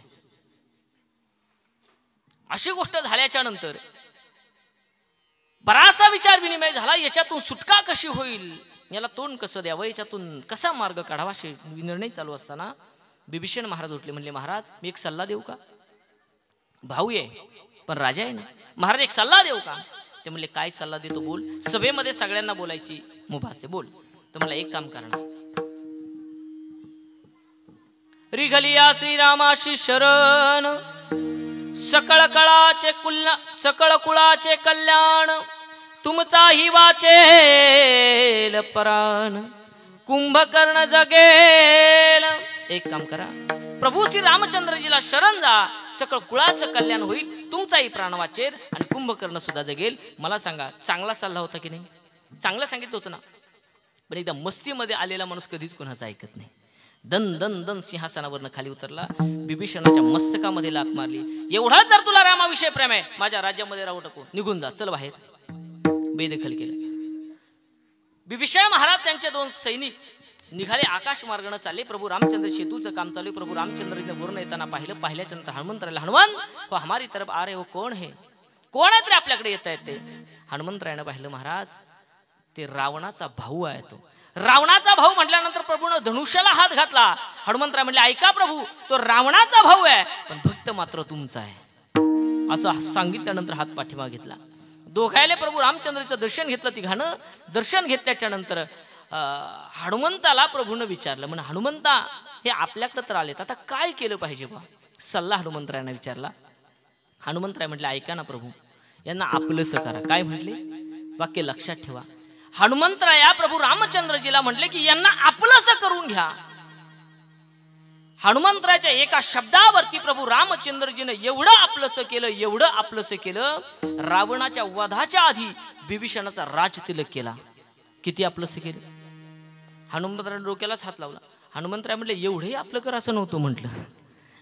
अशी गोष्ट झाल्याच्या नंतर बराचसा विचार विनिमय झाला. याच्यातून सुटका कशी होईल, याला तोंड कसं द्यावं, याच्यातून कसा मार्ग काढावा, असे निर्णय चालू असताना बिभीषण महाराज उठले. म्हणले महाराज मी एक सल्ला देऊ का? भाऊ आहे पण राजा आहे ना, महाराज एक सल्ला देऊ का? ते म्हणले काय सल्ला देतो बोल. सभेमध्ये सगळ्यांना बोलायची मुभा असते, बोल. तर मला एक काम करणार. रिघलिया श्रीरामाशी शरण, सकळ कुळाचे कल्याण, तुमचाही वाचेल पराण, कुंभकर्ण जगेल. एक काम करा, प्रभू श्री रामचंद्रजीला शरण जा, सकळ कुळाचं कल्याण होईल, तुमचाही प्राण वाचेल आणि कुंभकर्ण सुद्धा जगेल. मला सांगा चांगला सल्ला होता की नाही? चांगलं सांगितलं होतं ना. पण एकदा मस्तीमध्ये आलेला माणूस कधीच कोणाचं ऐकत नाही. दन दन दन सिंहासनावरनं खाली उतरला, बिभीषणाच्या मस्तकामध्ये लात मारली. एवढा जर तुला रामाविषयी प्रेम आहे, माझ्या राज्यामध्ये राहू नको, निघून जा, चल बाहेर. बेदखल केलं. बिभीषण महाराज त्यांचे 2 सैनिक निघाले, आकाश मार्गाने चालले. प्रभू रामचंद्र सेतूचं काम चालू. प्रभू रामचंद्रजीने वरून येताना पाहिल्याच्या नंतर हनुमंतरायला, हनुमान हो हमारी तरफ आ रहे हो, कोण है, कोण आहे रे आपल्याकडे येत आहेत ते? हनुमंतरायानं पाहिलं, महाराज ते रावणाचा भाऊ आहे. तो रावणाचा भाऊ म्हटल्यानंतर प्रभूनं धनुष्याला हात घातला. हनुमंतराय म्हणले ऐका प्रभू, तो रावणाचा भाऊ आहे पण भक्त मात्र तुमचा आहे. असं सांगितल्यानंतर हात पाठीमा घेतला. दोघायले प्रभू रामचंद्राचं दर्शन घेतलं. तिघानं दर्शन घेतल्याच्या नंतर हनुमंताला प्रभूनं विचारलं, म्हणे हनुमंता हे आपल्याकडे तर आलेत, आता काय केलं पाहिजे बा? सल्ला हनुमंतरायानं विचारला. हनुमंतराय म्हटले ऐका ना प्रभू, यांना आपलंसं करा. काय म्हटले? वाक्य लक्षात ठेवा. हनुमंतराया प्रभू रामचंद्रजीला म्हटले की यांना आपलंसं करून घ्या. हनुमंतरायाच्या एका शब्दावरती प्रभू रामचंद्रजीने एवढं आपलंसं केलं, एवढं आपलंसं केलं, रावणाच्या वधाच्या आधी बिभीषणाचा राजतिलक केला. किती आपलंसं केलं. हनुमंतरायाने डोक्यालाच हात लावला. हनुमंतराय म्हटले एवढंही आपलं कर असं नव्हतं. म्हटलं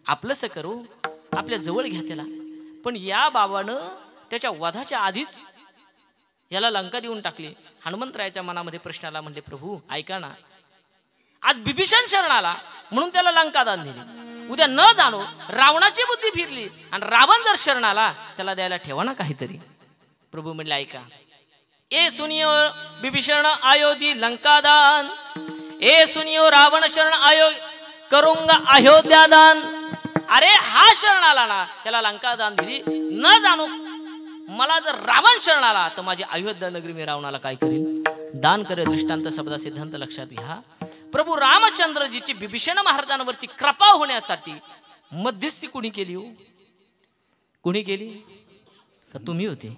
आपलंसं करू, आपल्या जवळ घ्या त्याला. पण या बाबानं त्याच्या वधाच्या आधीच याला लंका देऊन टाकली. हनुमंतरायाच्या मनामध्ये प्रश्न आला. म्हणले प्रभू ऐका ना, आज बिभीषण शरण आला म्हणून त्याला लंका दान दिली, उद्या न जाणो रावणाची बुद्धी फिरली आणि रावण जर शरण आला त्याला द्यायला ठेवा ना काहीतरी. प्रभू म्हणले ऐका, ए सुनियो बिभीषण अयोधी लंका दान, ए सुनियो रावण शरण आयो करूंगा अयोध्या दान. अरे हा शरण आला ना, त्याला लंका दान दिली, न जाणो मला जर रावण शरण आला तर माझी अयोध्या नगरी मी रावणाला काय करेल? दान करे. दृष्टांत शब्द सिद्धांत लक्षात घ्या. प्रभू रामचंद्रजीची बिभीषण महाराजांवरती कृपा होण्यासाठी मध्यस्थी कुणी केली हो? कुणी केली? तुम्ही होते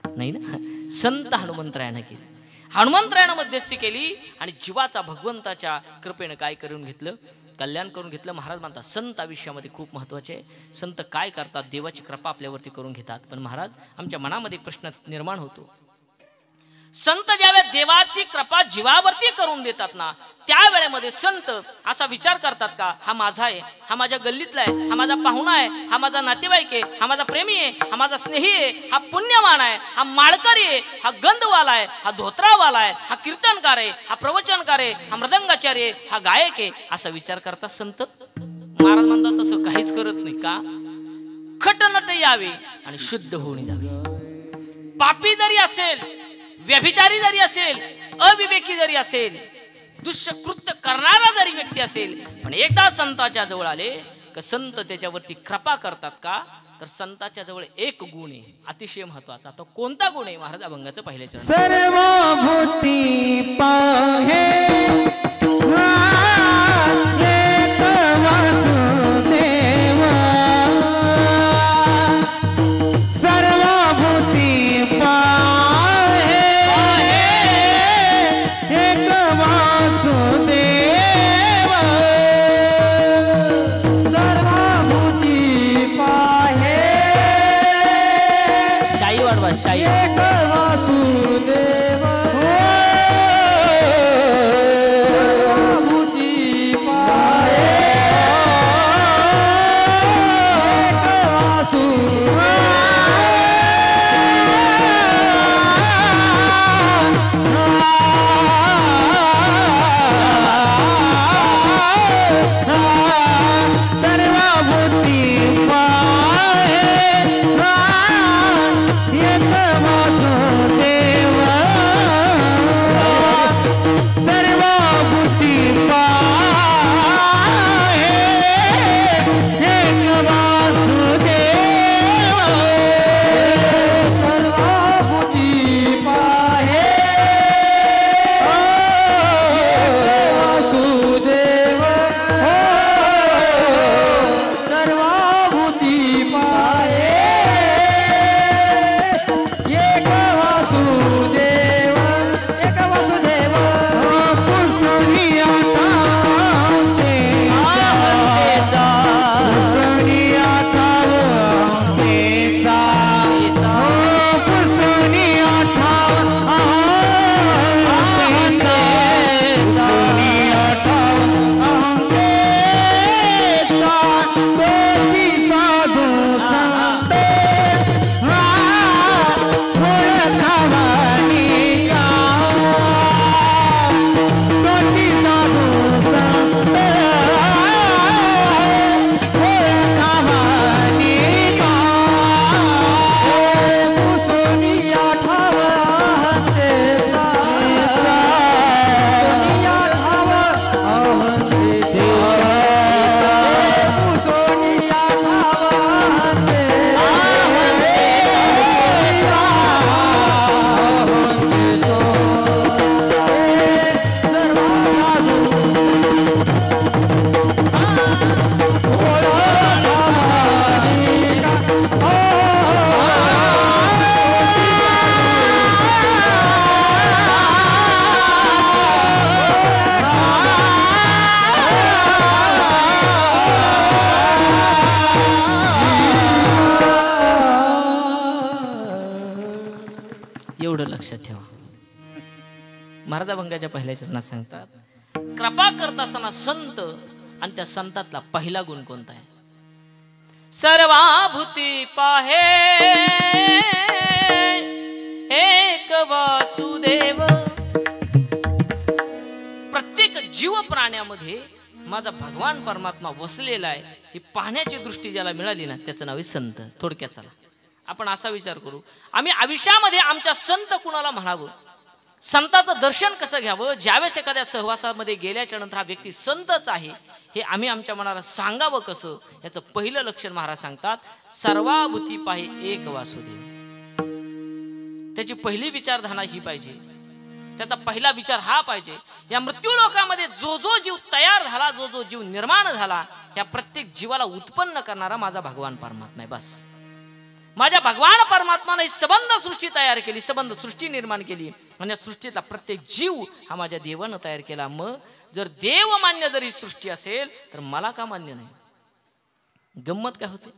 नाही ना, संत हनुमंतरायानं केली. हनुमंतरायानं मध्यस्थी केली आणि जीवाचा भगवंताच्या कृपेनं काय करून घेतलं? कल्याण करून घेतलं. महाराज म्हणतात संत आयुष्यामध्ये खूप महत्वाचे आहे. संत काय करतात? देवाची कृपा आपल्यावरती करून घेतात. पण महाराज आमच्या मनामध्ये एक प्रश्न निर्माण होतो, संत ज्यावेळेस देवाची कृपा जीवावरती करून देतात ना, त्या वेळेमध्ये संत असा विचार करतात का हा माझा आहे, हा माझ्या गल्लीतला आहे, हा माझा पाहुणा आहे, हा माझा नातेवाईक आहे, हा माझा प्रेमी आहे, हा माझा स्नेही आहे, हा पुण्यवान आहे, हा माळकरी आहे, हा गंधवाला आहे, हा धोत्रावाला आहे, हा कीर्तनकार आहे, हा प्रवचनकार आहे, हा मृदंगाचार्य आहे, हा गायक आहे, असा विचार करतात संत. महाराज म्हणतात तसं काहीच करत नाही. का? खटनट यावे आणि शुद्ध होऊन जावे. पापी जरी असेल, व्यभिचारी जरी असेल, अविवेकी जरी असेल, दुष्कृत्य करणारा जरी व्यक्ती असेल, पण एकदा संताच्या जवळ आले का संत त्याच्यावरती कृपा करतात. का? तर संताच्या जवळ एक गुण आहे अतिशय महत्वाचा. तो कोणता गुण आहे? महाराज अभंगाचं पहिल्या चरण. सर्वभूती पाहे शाही महाराज अभंगाच्या पहिल्या चरणात सांगतात, कृपा करत असताना संत आणि त्या संतातला पहिला गुण कोणता आहे? सर्वाभूती पाहे एक वासुदेव. प्रत्येक जीव प्राण्यामध्ये माझा भगवान परमात्मा वसलेला आहे ही पाहण्याची दृष्टी ज्याला मिळाली ना त्याचं नाव आहे संत. थोडक्यात चला आपण असा विचार करू, आम्ही आयुष्यामध्ये आमच्या संत कुणाला म्हणावं, संताचं दर्शन कसं घ्यावं, ज्यावेळेस एखाद्या सहवासामध्ये गेल्याच्या नंतर हा व्यक्ती संतच आहे हे आम्ही आमच्या मनाला सांगावं कसं, याचं पहिलं लक्षण महाराज सांगतात, सर्वाभूती पाहे एक वासुदेव. त्याची पहिली विचारधारणा ही पाहिजे, त्याचा पहिला विचार हा पाहिजे, या मृत्यू लोकामध्ये जो जो जीव तयार झाला, जो जो जीव निर्माण झाला, या प्रत्येक जीवाला उत्पन्न करणारा माझा भगवान परमात्मा आहे. बस माझ्या भगवान परमात्माने संबंध सृष्टी तयार केली, संबंध सृष्टी निर्माण केली आणि या सृष्टीतला प्रत्येक जीव हा माझ्या देवानं तयार केला. मग जर देव मान्य जरी सृष्टी असेल तर मला का मान्य नाही? गंमत काय होते?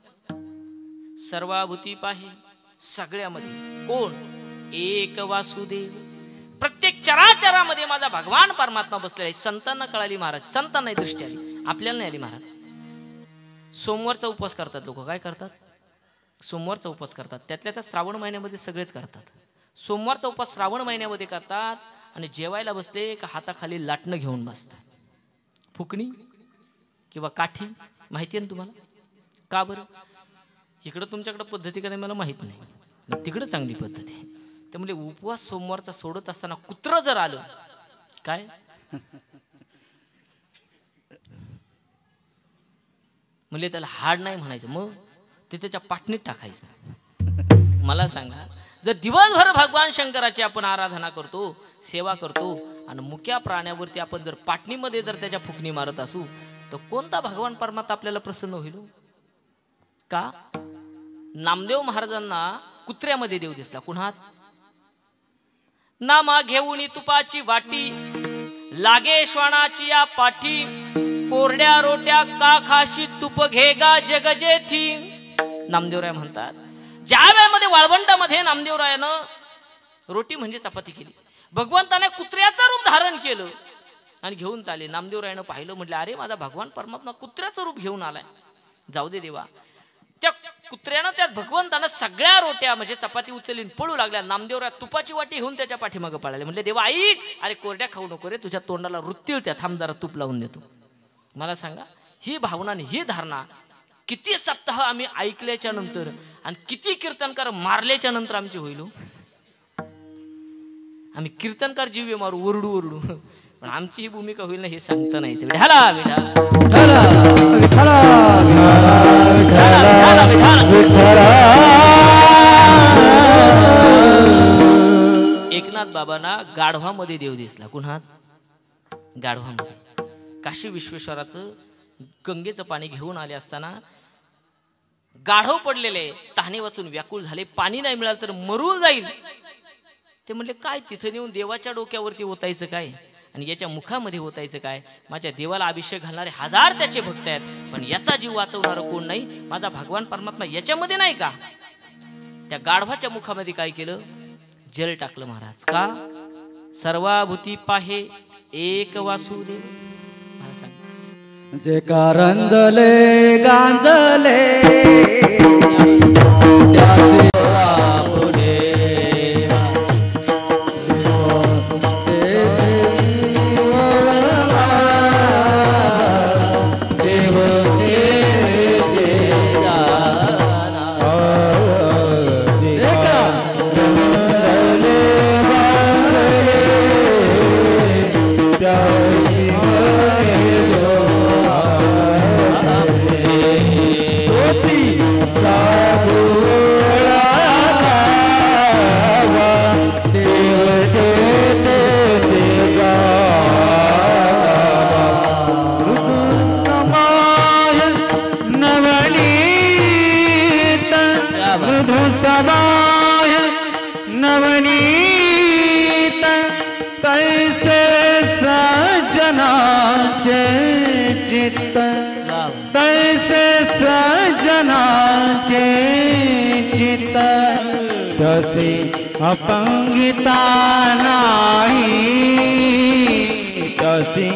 सर्वाभूती पाहे, सगळ्यामध्ये कोण? एक वासुदेव. प्रत्येक चराचरामध्ये माझा भगवान परमात्मा बसलेला आहे. संतांना कळाली महाराज, संतांना दृष्टी आली, आपल्याला नाही आली महाराज. सोमवारचा उपवास करतात लोक, काय करतात? सोमवारचा उपवास करतात, त्यातल्या त्या श्रावण महिन्यामध्ये सगळेच करतात. सोमवारचा उपवास श्रावण महिन्यामध्ये करतात आणि जेवायला बसले का हाताखाली लाटणं घेऊन बसतात. फुकणी किंवा काठी माहिती आहे ना तुम्हाला? का बरं? इकडं तुमच्याकडं पद्धती का नाही मला माहीत नाही, तिकडं चांगली पद्धती आहे. त्यामुळे उपवास सोमवारचा सोडत असताना कुत्रं जर आलं, काय म्हणजे त्याला हाड नाही म्हणायचं, मग ते त्याच्या पाटणीत टाकायचं. मला सांगा, जर दिवसभर भगवान शंकराची आपण आराधना करतो, सेवा करतो आणि मुक्या प्राण्यावरती आपण जर पाटणीमध्ये जर त्याच्या फुकणी मारत असू तर कोणता भगवान परमात्मा आपल्याला प्रसन्न होईल? का? नामदेव महाराजांना कुत्र्यामध्ये देव दिसला. कुणात? नामा घेऊन तुपाची वाटी, लागे श्वानाची या पाठी, कोरड्या रोट्या का खाशी तूप घेगा जगजेठी. नामदेवराय म्हणतात, ज्या वेळेमध्ये वाळवंटामध्ये नामदेवरायानं रोटी म्हणजे चपाती केली, भगवंताने कुत्र्याचं रूप धारण केलं आणि घेऊन चाले. नामदेवरायानं पाहिलं, म्हटलं अरे माझा भगवान परमात्मा कुत्र्याचं रूप घेऊन आलाय. जाऊ दे देवा. त्या कुत्र्यानं त्यात भगवंतानं सगळ्या रोट्या म्हणजे चपाती उचलून पळू लागल्या. नामदेवराय तुपाची वाटी घेऊन त्याच्या पाठीमागं पळाले. म्हटले देवा ऐक, अरे कोरड्या खाऊ नको रे, तुझ्या तोंडाला रुत्तील त्या, थांब जरा तूप लावून देतो. मला सांगा, ही भावना ही धारणा किती सप्ताह आम्ही ऐकल्याच्या नंतर आणि किती कीर्तनकार मारल्याच्या नंतर आमची होईल? आम्ही कीर्तनकार जीव मारू, ओरडू ओरडू, पण आमची ही भूमिका होईल ना हे सांगता नाही. एकनाथ बाबांना गाढवामध्ये देव दिसला. कुणात? गाढवामध्ये. काशी विश्वेश्वराचं गंगेचं पाणी घेऊन आले असताना गाढव पडलेले, तहाने वाचून व्याकुळ झाले, पाणी नाही मिळालं तर मरून जाईल. ते म्हणले काय तिथं नेऊन देवाच्या डोक्यावरती ओतायचं काय आणि याच्या मुखामध्ये ओतायचं काय? माझ्या देवाला अभिषेक घालणारे हजार त्याचे भक्त आहेत, पण याचा जीव वाचवणारा कोण नाही? माझा भगवान परमात्मा याच्यामध्ये नाही का? त्या गाढवाच्या मुखामध्ये काय केलं? जल टाकलं महाराज. का? सर्वाभूती पाहे एक वासुदेव. मला सांग, जे कारंजले गांजले त्याचे पुढे सजनाचे चित्त तसे अपंगिता नाही, तशी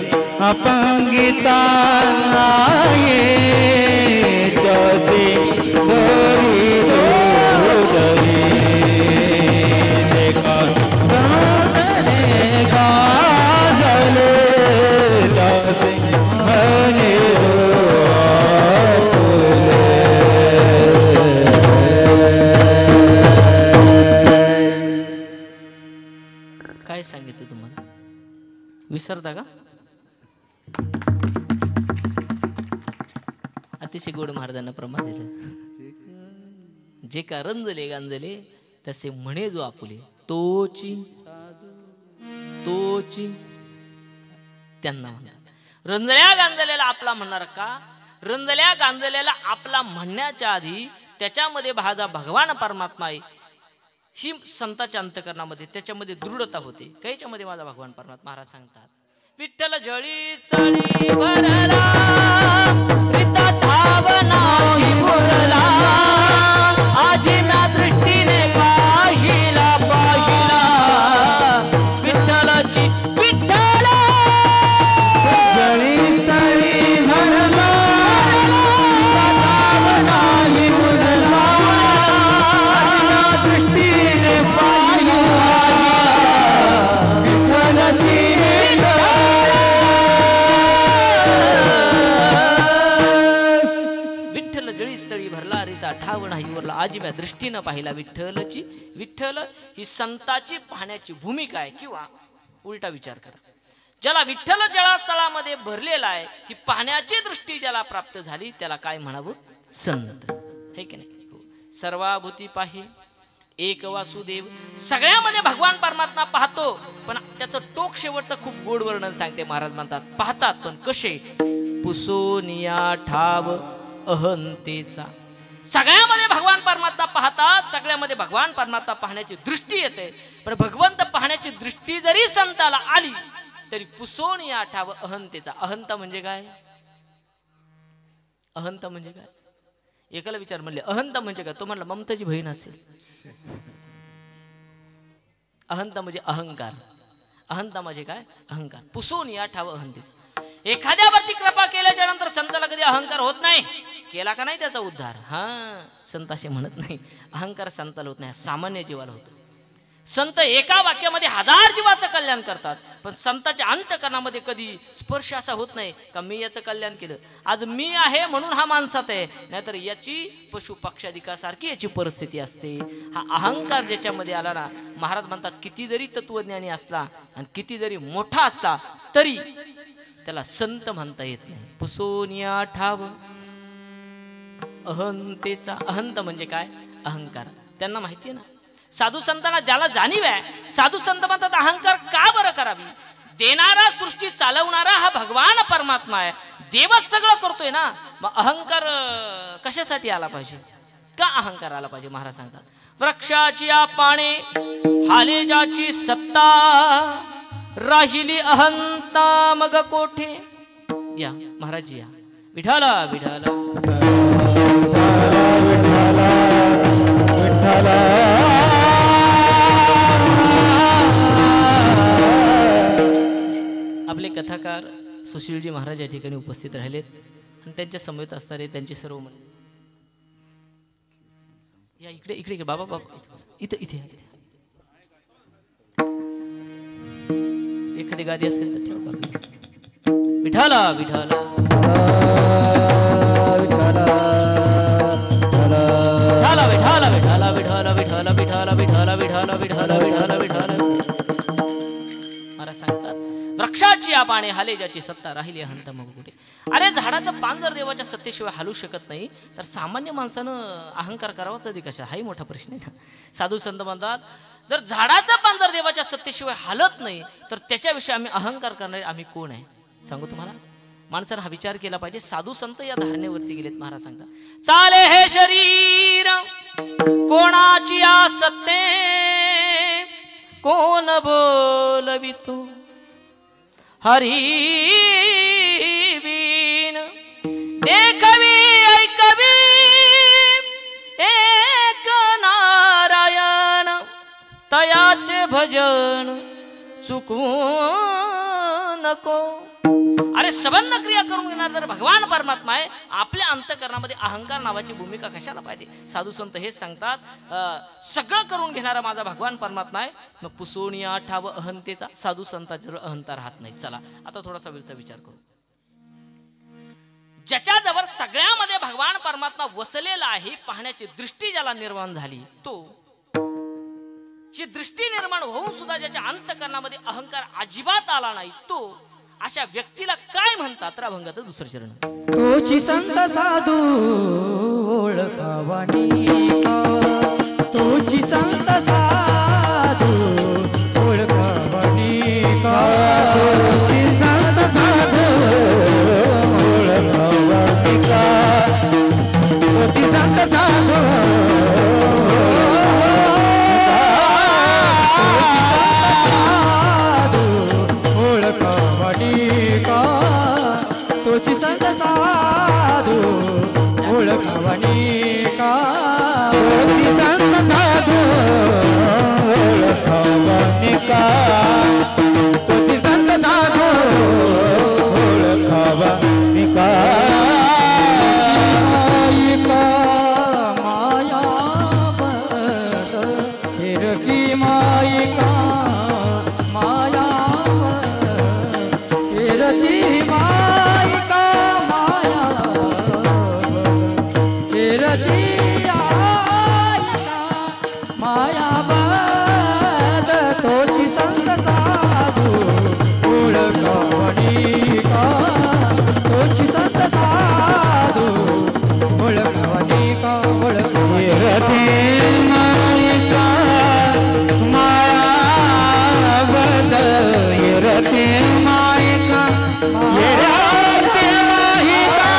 अपंगिता नाही, तशी गोरी गोरी देखा गाजले तसे म्हणे काय सांगितलं तुम्हाला, विसरता का? अतिशय गोड महाराजांना प्रमाण दिलं. जे का रंजले गांजले तसे म्हणे जो आपुले, तोची तोची त्यांना म्हणतात. रंजल्या गांजलेला आपला म्हणणार का? रंजल्या गांजलेला आपला म्हणण्याच्या आधी त्याच्यामध्ये भाजा भगवान परमात्मा आहे ही संताच्या अंतकरणामध्ये त्याच्यामध्ये दृढता होते. काहीच्यामध्ये माझा भगवान परमात्मा महाराज सांगतात, विठ्ठल जळी स्थळी भरला रिता धावनाशी मुरला, आजीना दृष्टीने पाहिला पाहिला विठ्ठलाची विठ्ठल जळी स्थळी भरला धावनाशी मुरला, दृष्टीने पाहिला विठ्ठलाची विठ्ठल जळी स्थळी भरला रिता ठाव नाही वरला, आजीब्या दृष्टीनं पाहिला विठ्ठलची. विठ्ठल ही संताची पाहण्याची भूमिका आहे. किंवा उलटा विचार करा, ज्याला विठ्ठल जळस्थळामध्ये भरलेला आहे ही पाहण्याची दृष्टी ज्याला प्राप्त झाली त्याला काय म्हणावं? संत. हे की नाही? सर्वाभूती पाहे एक वासुदेव. सगळ्यामध्ये भगवान परमात्मा पाहतो, पण त्याचं टोक शेवटचं खूप गोड वर्णन सांगते महाराज म्हणतात, पाहतात पण कसे? पुसोनिया ठाव अहंतेचा. सगळ्यामध्ये भगवान परमात्मा पाहतात, सगळ्यामध्ये भगवान परमात्मा पाहण्याची दृष्टी येते, पण भगवंत पाहण्याची दृष्टी जरी संताला आली तरी पुसोनिया ठाव अहंतेचा. अहंता म्हणजे काय? अहंता म्हणजे काय? एकाला विचार म्हणले अहंता म्हणजे काय? तो म्हणला ममताची बहीण असेल. अहंता म्हणजे अहंकार. अहंता म्हणजे काय? अहंकार. पुसून या ठाव अहंतेच. एखाद्यावरती कृपा केल्याच्या नंतर संताला कधी अहंकार होत नाही. केला का नाही त्याचा उद्धार? हा, संत असे म्हणत नाही अहंकार संताला होत नाही, सामान्य जीवाला होतो. संत एका वाक्यामध्ये 1000 जीवाचं कल्याण करतात, पण संताच्या अंतकरणामध्ये कधी स्पर्श असा होत नाही का मी याचं कल्याण केलं. आज मी आहे म्हणून हा माणसात आहे, नाहीतर याची पशु पक्षाधिकासारखी याची परिस्थिती असते. हा अहंकार ज्याच्यामध्ये आला ना, महाराज म्हणतात किती जरी तत्वज्ञानी असला आणि किती जरी मोठा असला तरी त्याला संत म्हणता येत नाही. पुसोनिया ठाव अहंतेचा. अहंत म्हणजे काय? अहंकार. त्यांना माहिती आहे ना, साधू संतांना ज्याला जाणीव आहे, साधू संत म्हणतात अहंकार का बरं करावी? देणारा सृष्टी चालवणारा हा भगवान परमात्मा आहे, देवच सगळं करतोय ना, मग अहंकार कशासाठी आला पाहिजे? का अहंकार आला पाहिजे? महाराज सांगतात, वृक्षाची पाने हाले ज्याची सत्ता, राहिली अहंता मग कोठे. या महाराज या. विठाला विठाला आपले कथाकार सुशीलजी महाराज या ठिकाणी उपस्थित राहिलेत आणि त्यांच्या समवेत असणारे त्यांचे सर्व मंडळी. या इकडे इकडे इकडे बाबा बाबा इथे इथे एखादी गादी असेल तर ठेवा बाजूला. विठाला विठाला विठाला विठाला विठाला विठाला विठाला विठाला विठाला विठाला विठाला विठाला. महाराज सांगतात, वृक्षाची या पाने हाले ज्याची सत्ता, राहिली अहंता मग कुठे. अरे झाडाचं पान जर देवाच्या सत्तेशिवाय हालू शकत नाही तर सामान्य माणसानं अहंकार करावा तरी कशा? हाही मोठा प्रश्न आहे ना. साधू संत म्हणतात, जर झाडाचं पान जर देवाच्या सत्तेशिवाय हालत नाही तर त्याच्याविषयी आम्ही अहंकार करणारे आम्ही कोण आहे? सांगू तुम्हाला, माणसानं हा विचार केला पाहिजे. साधू संत या धारणेवरती गेलेत. महाराज सांगतात, चाले हे शरीर कोणाची सत्ते, कोण बोलवितो हरी बीन, देखवी ऐकवी एक नारायण, भजन चुकवू नको. अरे संबंध क्रिया करून घेणार जर भगवान परमात्मा आहे, आपल्या अंतःकरणामध्ये अहंकार नावाची भूमिका कशाला पाहिजे. साधू संत हेच सांगतात, सगळं करून घेणारा माझा भगवान परमात्मा आहे, मग पुसोनिया ठाव अहंतेचा. साधू संतांचा अहंता राहत नाही. चला आता थोडासा विचार करू. ज्याच्याजवळ सगळ्यामध्ये भगवान परमात्मा वसलेला आहे, पाहण्याची दृष्टी ज्याला निर्माण झाली, तो ही दृष्टी निर्माण होऊन सुद्धा ज्याच्या अंतःकरणामध्ये अहंकार अजिबात आला नाही, तो अशा व्यक्तीला काय म्हणतात. तर अभंगाचं दुसरं चरण. तोची संत साधू ओळखावानी का, तोची संत साधू ओळखावानी का, तोची संत साधू ओळखावानी का, तोची संत साधू तोची संत साधू ओळखावणी का, तोची संत साधू ओळखावणी का, तोची संत साधू ओळखावणी का. माया बद हिरकी मायिका, माया हिरकी मायिका, मायावाद तोची संत साधू ओळखावणी का, तोची संत साधू ओळखावणी का, ओळखावणी मायिका, मायावाद हिरती मायिका, हिरती मायिका,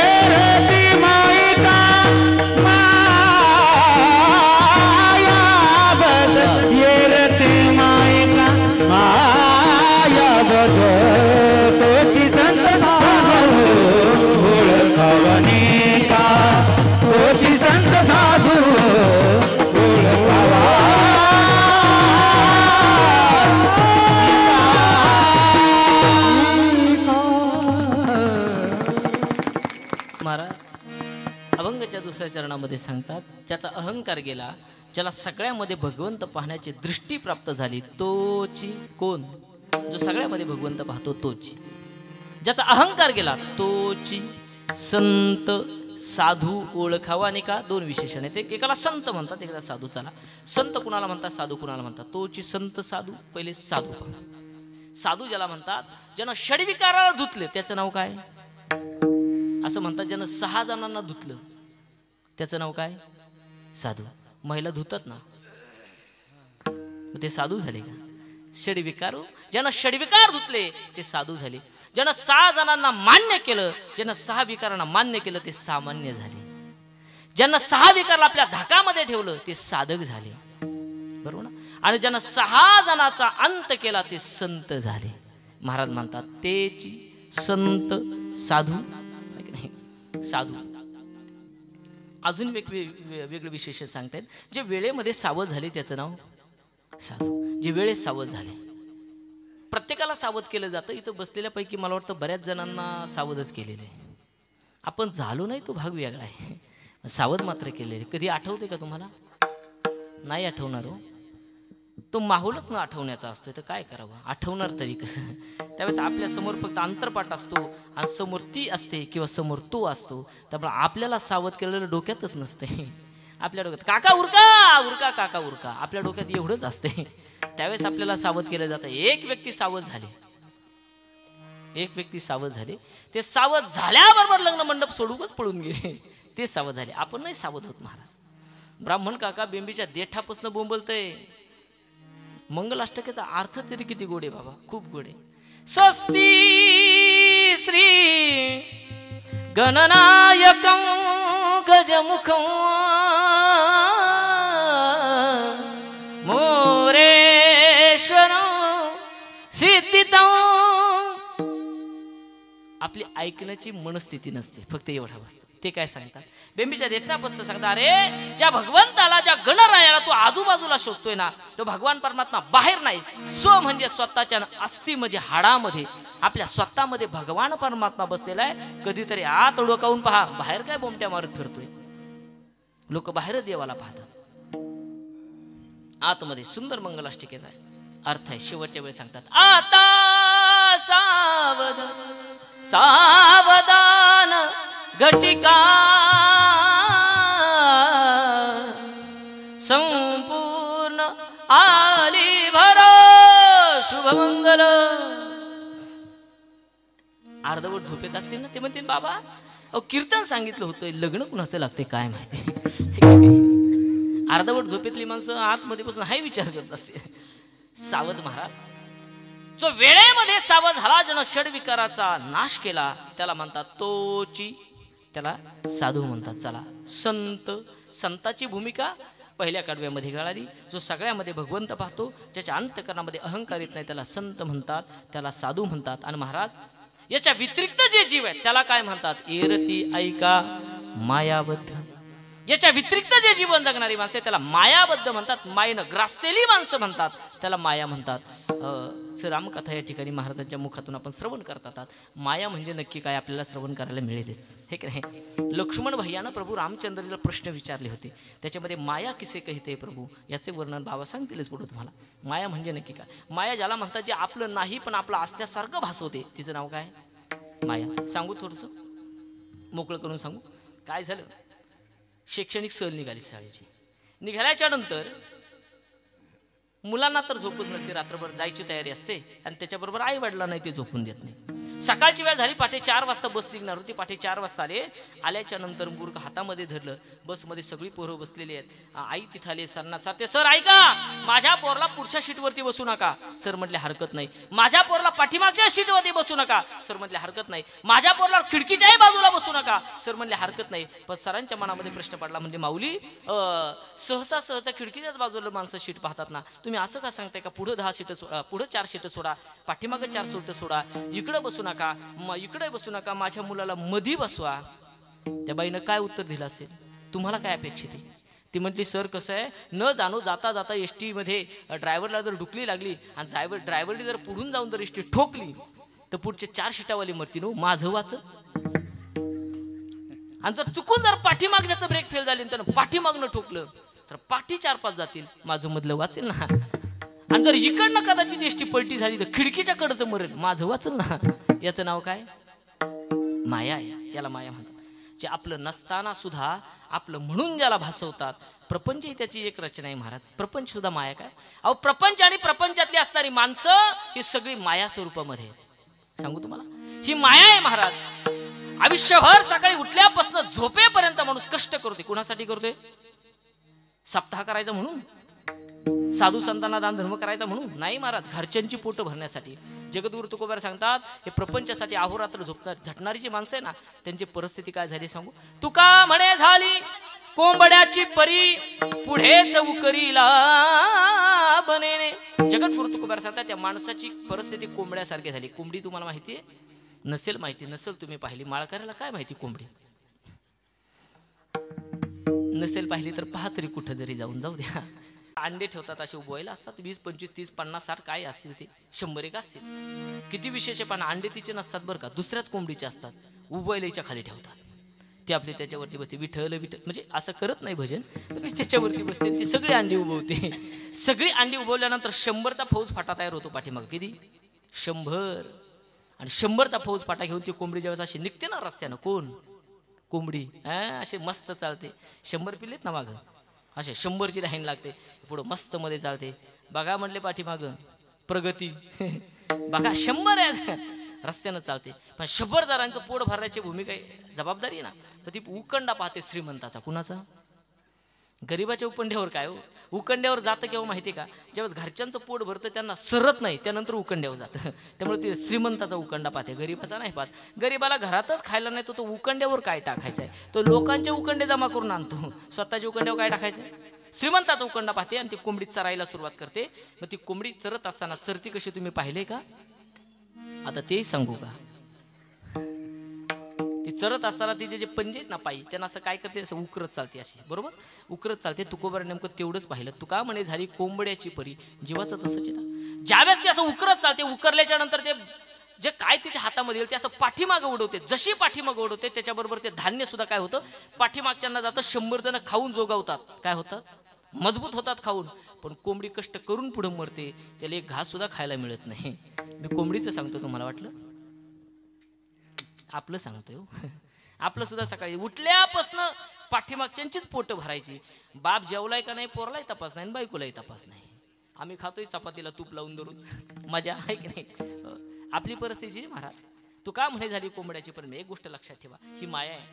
हिरती मायिका, मायावाद हिरती मायिका, मायावाद तोची संत साधू ओळखावणी का, तोची संत साधू ओळखावा. महाराज अभंगाच्या दुसऱ्या चरणामध्ये सांगतात, ज्याचा अहंकार गेला, ज्याला सगळ्यामध्ये भगवंत पाहण्याची दृष्टी प्राप्त झाली, तोची कोण. जो सगळ्यामध्ये भगवंत पाहतो तोची. ज्याचा अहंकार गेला तोची संत साधू ओळखावा. आणि का दोन विशेषण आहेत, एकाला संत म्हणतात, एकाला साधू. चला संत कुणाला म्हणतात, साधू कुणाला म्हणतात. तोची संत साधू. पहिले साधू. साधू ज्याला म्हणतात, ज्यानं षडविकाराला धुतले, त्याचं नाव काय. असं म्हणतात ज्यानं 6 जणांना धुतलं, त्याचं नाव काय, साधू. महिला धुतात ना, ते साधू झाले का. षडविकार, ज्यानं षडविकार धुतले ते साधू झाले. ज्यानं 6 जणांना मान्य केलं, ज्यानं 6 विकारांना मान्य केलं ते सामान्य झाले. ज्यांना 6 विकार आपल्या धाकामध्ये ठेवलं ते साधक झाले, बरोबर ना. आणि ज्यानं 6 जणांचा अंत केला ते संत झाले. महाराज म्हणतात तेची संत साधू. साधू अजून वेगवेगळे विशेष सांगतायत. जे वेळेमध्ये सावध झाले त्याचं नाव साधू. जे वेळेत सावध झाले, प्रत्येकाला सावध केलं जातं. इथं बसलेल्यापैकी मला वाटतं बऱ्याच जणांना सावधच केलेलं आहे. आपण झालो नाही तो भाग वेगळा आहे, सावध मात्र केलेले. कधी आठवते का तुम्हाला. नाही आठवणार हो, तो माहोलच न आठवण्याचा असतो. तर काय करावं, आठवणार तरी कसं. त्यावेळेस आपल्या समोर फक्त अंतरपाठ असतो आणि समोर ती असते किंवा समोर तो असतो. त्यामुळे आपल्याला सावध केलेलं डोक्यातच नसते. आपल्या डोक्यात काका उरका उरका काका उरका, आपल्या डोक्यात एवढंच असते. त्यावेळेस आपल्याला सावध केलं जातं. एक व्यक्ती सावध झाली, एक व्यक्ती सावध झाले. ते सावध झाल्याबरोबर लग्न मंडप सोडूनच पळून गेले. ते सावध झाले. आपण नाही सावध होत महाराज. ब्राह्मण काका बेंबीच्या देठापासून बोंबलतय. मंगलाष्टकेचा अर्थ तरी किती गोडे बाबा, खूप गोडे. स्वस्ती श्री गणनायकं गजमुखं मोरेश्वरं सिद्धितं. आपली ऐकण्याची मनस्थिती नसते, फक्त एवढा बसतं. ते काय सांगतात? बेंबीच्या देठापस्त सांगतात, अरे ज्या भगवंताला, ज्या गणरायाला तू आजूबाजूला शोधतोय ना, तो भगवान परमात्मा बाहेर नाही. स्व म्हणजे स्वतःच्या, अस्थि म्हणजे हाडामध्ये, आपल्या स्वतःमध्ये भगवान परमात्मा बसलेला आहे. कधीतरी आत डोकावून पहा, बाहेर काय बोमट्या मारत फिरतोय. लोक बाहेर देवाला पाहतात, आतमध्ये सुंदर मंगलाष्टिकेचा अर्थ आहे. शेवटच्या वेळी सांगतात, आता सावधान घटिका संपूर्ण आली भर शुभमंगल. अर्धवट झोपेत असतील ना, ते म्हणतील बाबा अहो कीर्तन सांगितलं होतं, लग्न कुणाचं लागते काय माहिती. अर्धवट झोपेतली माणसं आतमध्ये बसून हाही विचार करत असते. सावध महाराज, जो वेळेमध्ये सावध झाला, जण षडविकाराचा नाश केला, त्याला म्हणतात तोची, त्याला साधू म्हणतात. चला, संताची भूमिका पहिल्या कडव्यामध्ये कळाली. जो सगळ्यामध्ये भगवंत पाहतो, ज्याच्या अंतकरणामध्ये अहंकार येत नाही, त्याला संत म्हणतात, त्याला साधू म्हणतात. आणि महाराज, याच्या व्यतिरिक्त जे जीव आहेत त्याला काय म्हणतात? एरती ऐका मायाबद्ध. याच्या व्यतिरिक्त जे जीवन जगणारी माणसं त्याला मायाबद्ध म्हणतात. मायेनं ग्रासलेली माणसं म्हणतात, त्याला माया म्हणतात. रामकथा या ठिकाणी महाराजांच्या मुखातून आपण श्रवण करतात. माया म्हणजे नक्की काय आपल्याला श्रवण करायला मिळेलच, हे की नाही. लक्ष्मण भैयानं प्रभू रामचंद्रजीला प्रश्न विचारले होते, त्याच्यामध्ये माया किसे कहते प्रभू, याचे वर्णन बाबा सांगतीलच पुढे तुम्हाला. माया म्हणजे नक्की काय? माया ज्याला म्हणतात, जे आपलं नाही पण आपलं असल्यासारखं भासवते, तिचं नाव काय? माया. सांगू थोडंसं मोकळं करून सांगू. काय झालं, शैक्षणिक सहल निघाली शाळेची. निघाल्याच्या नंतर मुलांना तर झोपूच नसते, रात्रभर जायची तयारी असते, आणि त्याच्याबरोबर आई वडिलांना ते झोपून देत नाही. सकाळची वेळ झाली, पहाटे 4 वाजता बस निघणार होती. पहाटे 4 वाजता आले. आल्याच्या नंतर बुर्ग हातामध्ये धरलं, बसमध्ये सगळी पोरं बसलेली आहेत. आई तिथं आले, सरना सारते, सर ऐका, माझ्या पोरला पुढच्या सीटवरती बसू नका. सर म्हटले हरकत नाही. माझ्या पोरला पाठीमागच्या सीटवरती बसू नका. सर म्हटले हरकत नाही. माझ्या पोरला खिडकीच्याही बाजूला बसू नका. सर म्हटले हरकत नाही. पण सरांच्या मनामध्ये प्रश्न पडला, म्हणजे माऊली सहसा खिडकीच्याच बाजूला माणसं सीट पाहतात ना, तुम्ही असं का सांगताय का पुढं 10 सीट सोडा, पुढं 4 सीट सोडा, पाठीमागं 4 सीट सोडा, इकडं बसू नका, इकडे बसू नका, माझ्या मुलाला मधी बसवा. त्या बाईनं काय उत्तर दिलं असेल? तुम्हाला काय अपेक्षित आहे? ती म्हटली, सर कसं आहे, न जाणू जाता जाता एसटी मध्ये ड्रायव्हरला जर डुकली लागली आणि ड्रायव्हरने जर पुढून जाऊन जर एसटी ठोकली तर पुढचे 4 सीटावाली मरती नो, माझं वाचत. आणि जर चुकून जर पाठीमागण्याचं ब्रेक फेल झाली तर पाठीमागणं ठोकलं तर पाठी 4-5 जातील, माझं मधलं वाचेल ना. आणि जर इकडनं कदाचित एसटी पलटी झाली तर खिडकीच्या कडचं मरेल, माझं वाचल ना. याचं नाव काय? माया आहे. याला माया म्हणतात. जे आपलं नसताना सुद्धा आपलं म्हणून ज्याला भासवतात. प्रपंच ही त्याची एक रचना आहे महाराज. प्रपंच सुद्धा माया काय? अहो, प्रपंच आणि प्रपंचातली असणारी माणसं ही सगळी माया स्वरूपामध्ये. सांगू तुम्हाला, ही माया आहे महाराज. आयुष्यभर सकाळी उठल्यापासून झोपेपर्यंत माणूस कष्ट करतोय. कुणासाठी करतोय? सप्ताह करायचा म्हणून, साधू संतांना दान धर्म करायचा म्हणून नाही महाराज, घरच्यांची पोट भरण्यासाठी. जगद्गुरु तुकोबार सांगतात, हे प्रपंचासाठी अहोरात्र झटणारी जी माणसं आहे ना, त्यांची परिस्थिती काय झाली सांगू. तुका म्हणे झाली कोंबड्याची परी, पुढेच उकरीला बनेने. जगद्गुरु तुकोबार सांगतात, त्या माणसाची परिस्थिती कोंबड्यासारखी झाली. कोंबडी तुम्हाला माहिती आहे? नसेल माहिती, नसेल तुम्ही पाहिली, माळकऱ्याला काय माहिती कोंबडी? नसेल पाहिली तर पहा तरी कुठं तरी जाऊन, जाऊ द्या. अंडे ठेवतात असे उभवायला असतात, 20, 25, 30, 50, 60 काय असतील ते, 100 असतील. किती विशेष आहे, पण अंडे तिचे नसतात बरं का, दुसऱ्याच कोंबडीचे असतात. उभवायलाच्या खाली ठेवतात. ते आपले त्याच्यावरती बसते, विठ्ठल विठ्ठल म्हणजे असं करत नाही भजन, त्याच्यावरती बसते, ती सगळी अंडी उभवते. सगळी अंडी उभवल्यानंतर 100चा फौज फाटा तयार होतो पाठीमाग. किती? 100. आणि 100चा फौज फाटा घेऊन ती कोंबडी ज्यावेळेस अशी निघते ना रस्त्यानं, कोण? कोंबडी असे मस्त चालते. 100 पिलेत ना मागं, असे 100ची लाईन लागते, पुढं मस्त मध्ये चालते. बघा म्हणले पाठीमागं प्रगती, बघा 100 आहे रस्त्यानं चालते. पण 100 दारांचं पोट भरण्याची भूमिका जबाबदारी आहे ना. तर ती उकंडा पाहते श्रीमंताचा. कुणाचा? गरीबाच्या उकंड्यावर काय हो? उकंड्यावर जातं केव्हा माहिती का? ज्यावेळेस घरच्यांचं पोट भरतं त्यांना सरत नाही, त्यानंतर उकंड्यावर जातं. त्यामुळे ती श्रीमंताचा उकंडा पाहते, गरीबाचा नाही पाहत. गरीबाला घरातच खायला नाही, तो उकंड्यावर काय टाकायचं आहे? तो लोकांचे उकंडे जमा करून आणतो, स्वतःच्या उकंड्यावर काय टाकायचं? श्रीमंताचा उकंडा पाहते आणि ती कोंबडी चरायला सुरुवात करते. मग ती कोंबडी चरत असताना चरती कशी तुम्ही पाहिले का? आता तेही सांगू का? ती चरत असताना तिचे जे पंजे आहेत ना पायी त्यांना असं काय करते, असं उकरत चालते अशी, बरोबर उकरत चालते. तुकोबर नेमकं तेवढंच पाहिलं. तुका म्हणे झाली कोंबड्याची परी, जीवाचं तसंच आहे ना. ज्यावेळेस ती असं उकरत चालते, उकरल्याच्या नंतर ते जे काय तिच्या हातामध्ये येईल ते असं पाठीमागं उडवते. जशी पाठीमागं उडवते त्याच्याबरोबर ते धान्य सुद्धा काय होतं, पाठीमागच्यांना जातं. 100 जण खाऊन जोगावतात, काय होतात, मजबूत होतात खाऊन. पण कोंबडी कष्ट करून पुढे मरते, त्याला एक घास सुद्धा खायला मिळत नाही. मी कोंबडीचं सांगतो, तुम्हाला वाटलं आपलं सांगतोय. आपलं सुद्धा सकाळी उठल्यापासनं पाठीमागच्यांचीच पोटं भरायची. बाप जेवलाय का नाही पोरलाही तपास नाही, बायकोलाही तपास नाही. आम्ही खातोय चपातीला तूप लावून दररोज, मजा आहे की नाही. आपली परिस्थिती महाराज. तू का म्हणे झाली कोंबड्याची पण एक गोष्ट लक्षात ठेवा, ही माया आहे.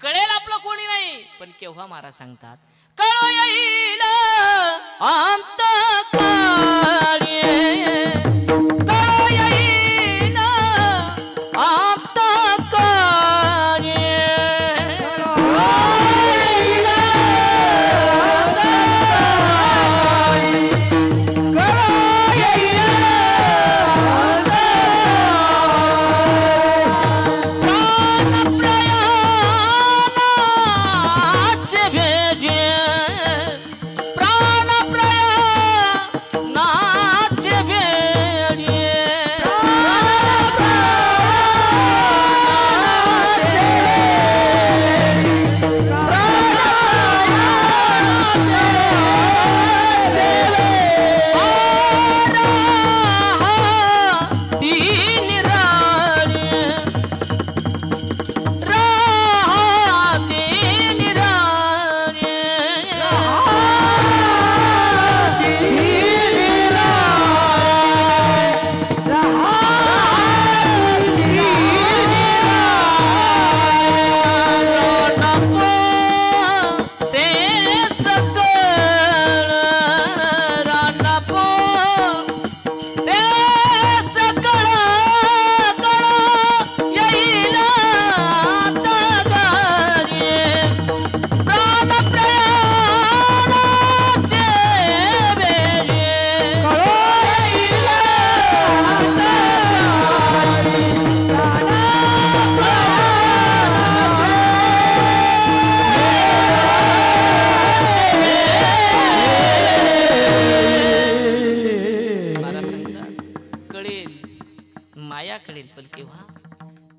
कळेल आपलं कोणी नाही, पण केव्हा महाराज सांगतात कळो येईल अंत काळी,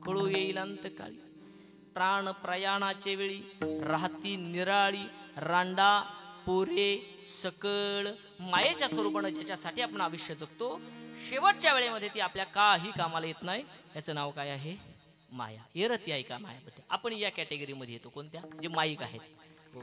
कळो येईल अंत काळी. प्राण प्रयाणाचे वेळी राहती निराळी, रांडा पोरे सकळ. मायेच्या स्वरूपानं ज्याच्यासाठी आपण आयुष्य जगतो, शेवटच्या वेळेमध्ये ती आपल्या काही कामाला येत नाही. याचं नाव काय आहे, माया. एरती आहे का मायाबद्दल. आपण या कॅटेगरीमध्ये येतो, कोणत्या, जे माईक आहेत.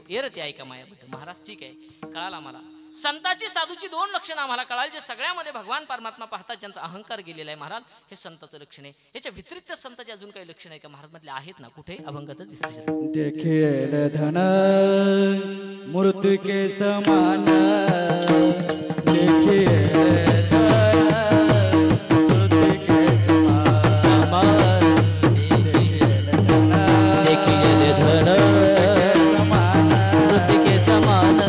एरती आहे का मायाबद्दल. महाराज ठीक आहे, कळाला मला. संताची साधूची 2 लक्षणं आम्हाला कळाली, जे सगळ्यामध्ये भगवान परमात्मा पाहतात, ज्यांचा अहंकार गेलेला आहे. महाराज हे संताचं लक्षण आहे. याच्या व्यतिरिक्त संताचे अजून काही लक्षण आहे का महाराज मधले आहेत ना, कुठे अभंगात दिसते. देखिए धन मूर्ति के समान, देखिए मृत्यु के समान, मृत्यु के समान,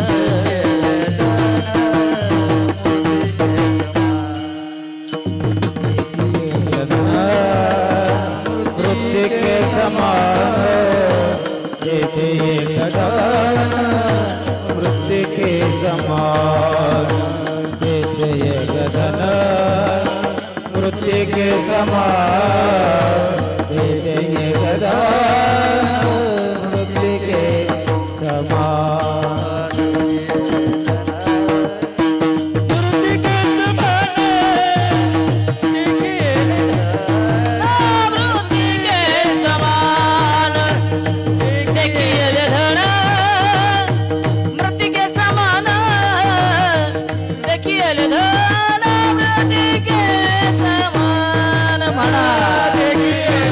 गदा मृत्यु के समान. देखिए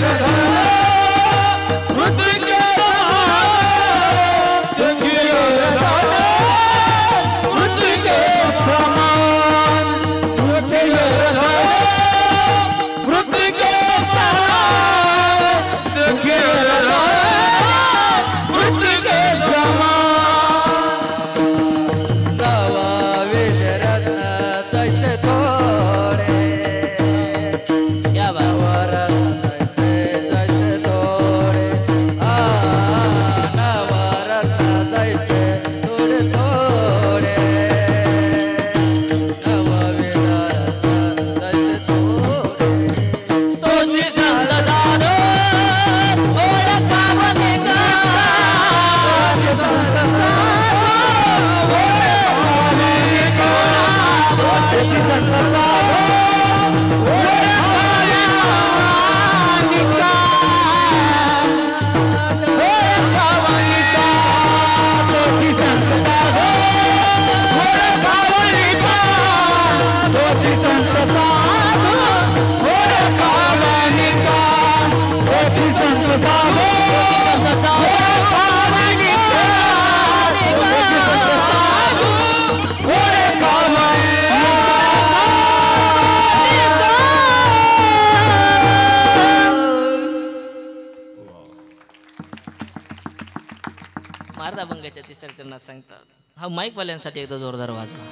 महाराज अभंगाच्या तिसऱ्या चरणात सांगतात. हा माईकवाल्यांसाठी एकदा जोरदार वाजवा,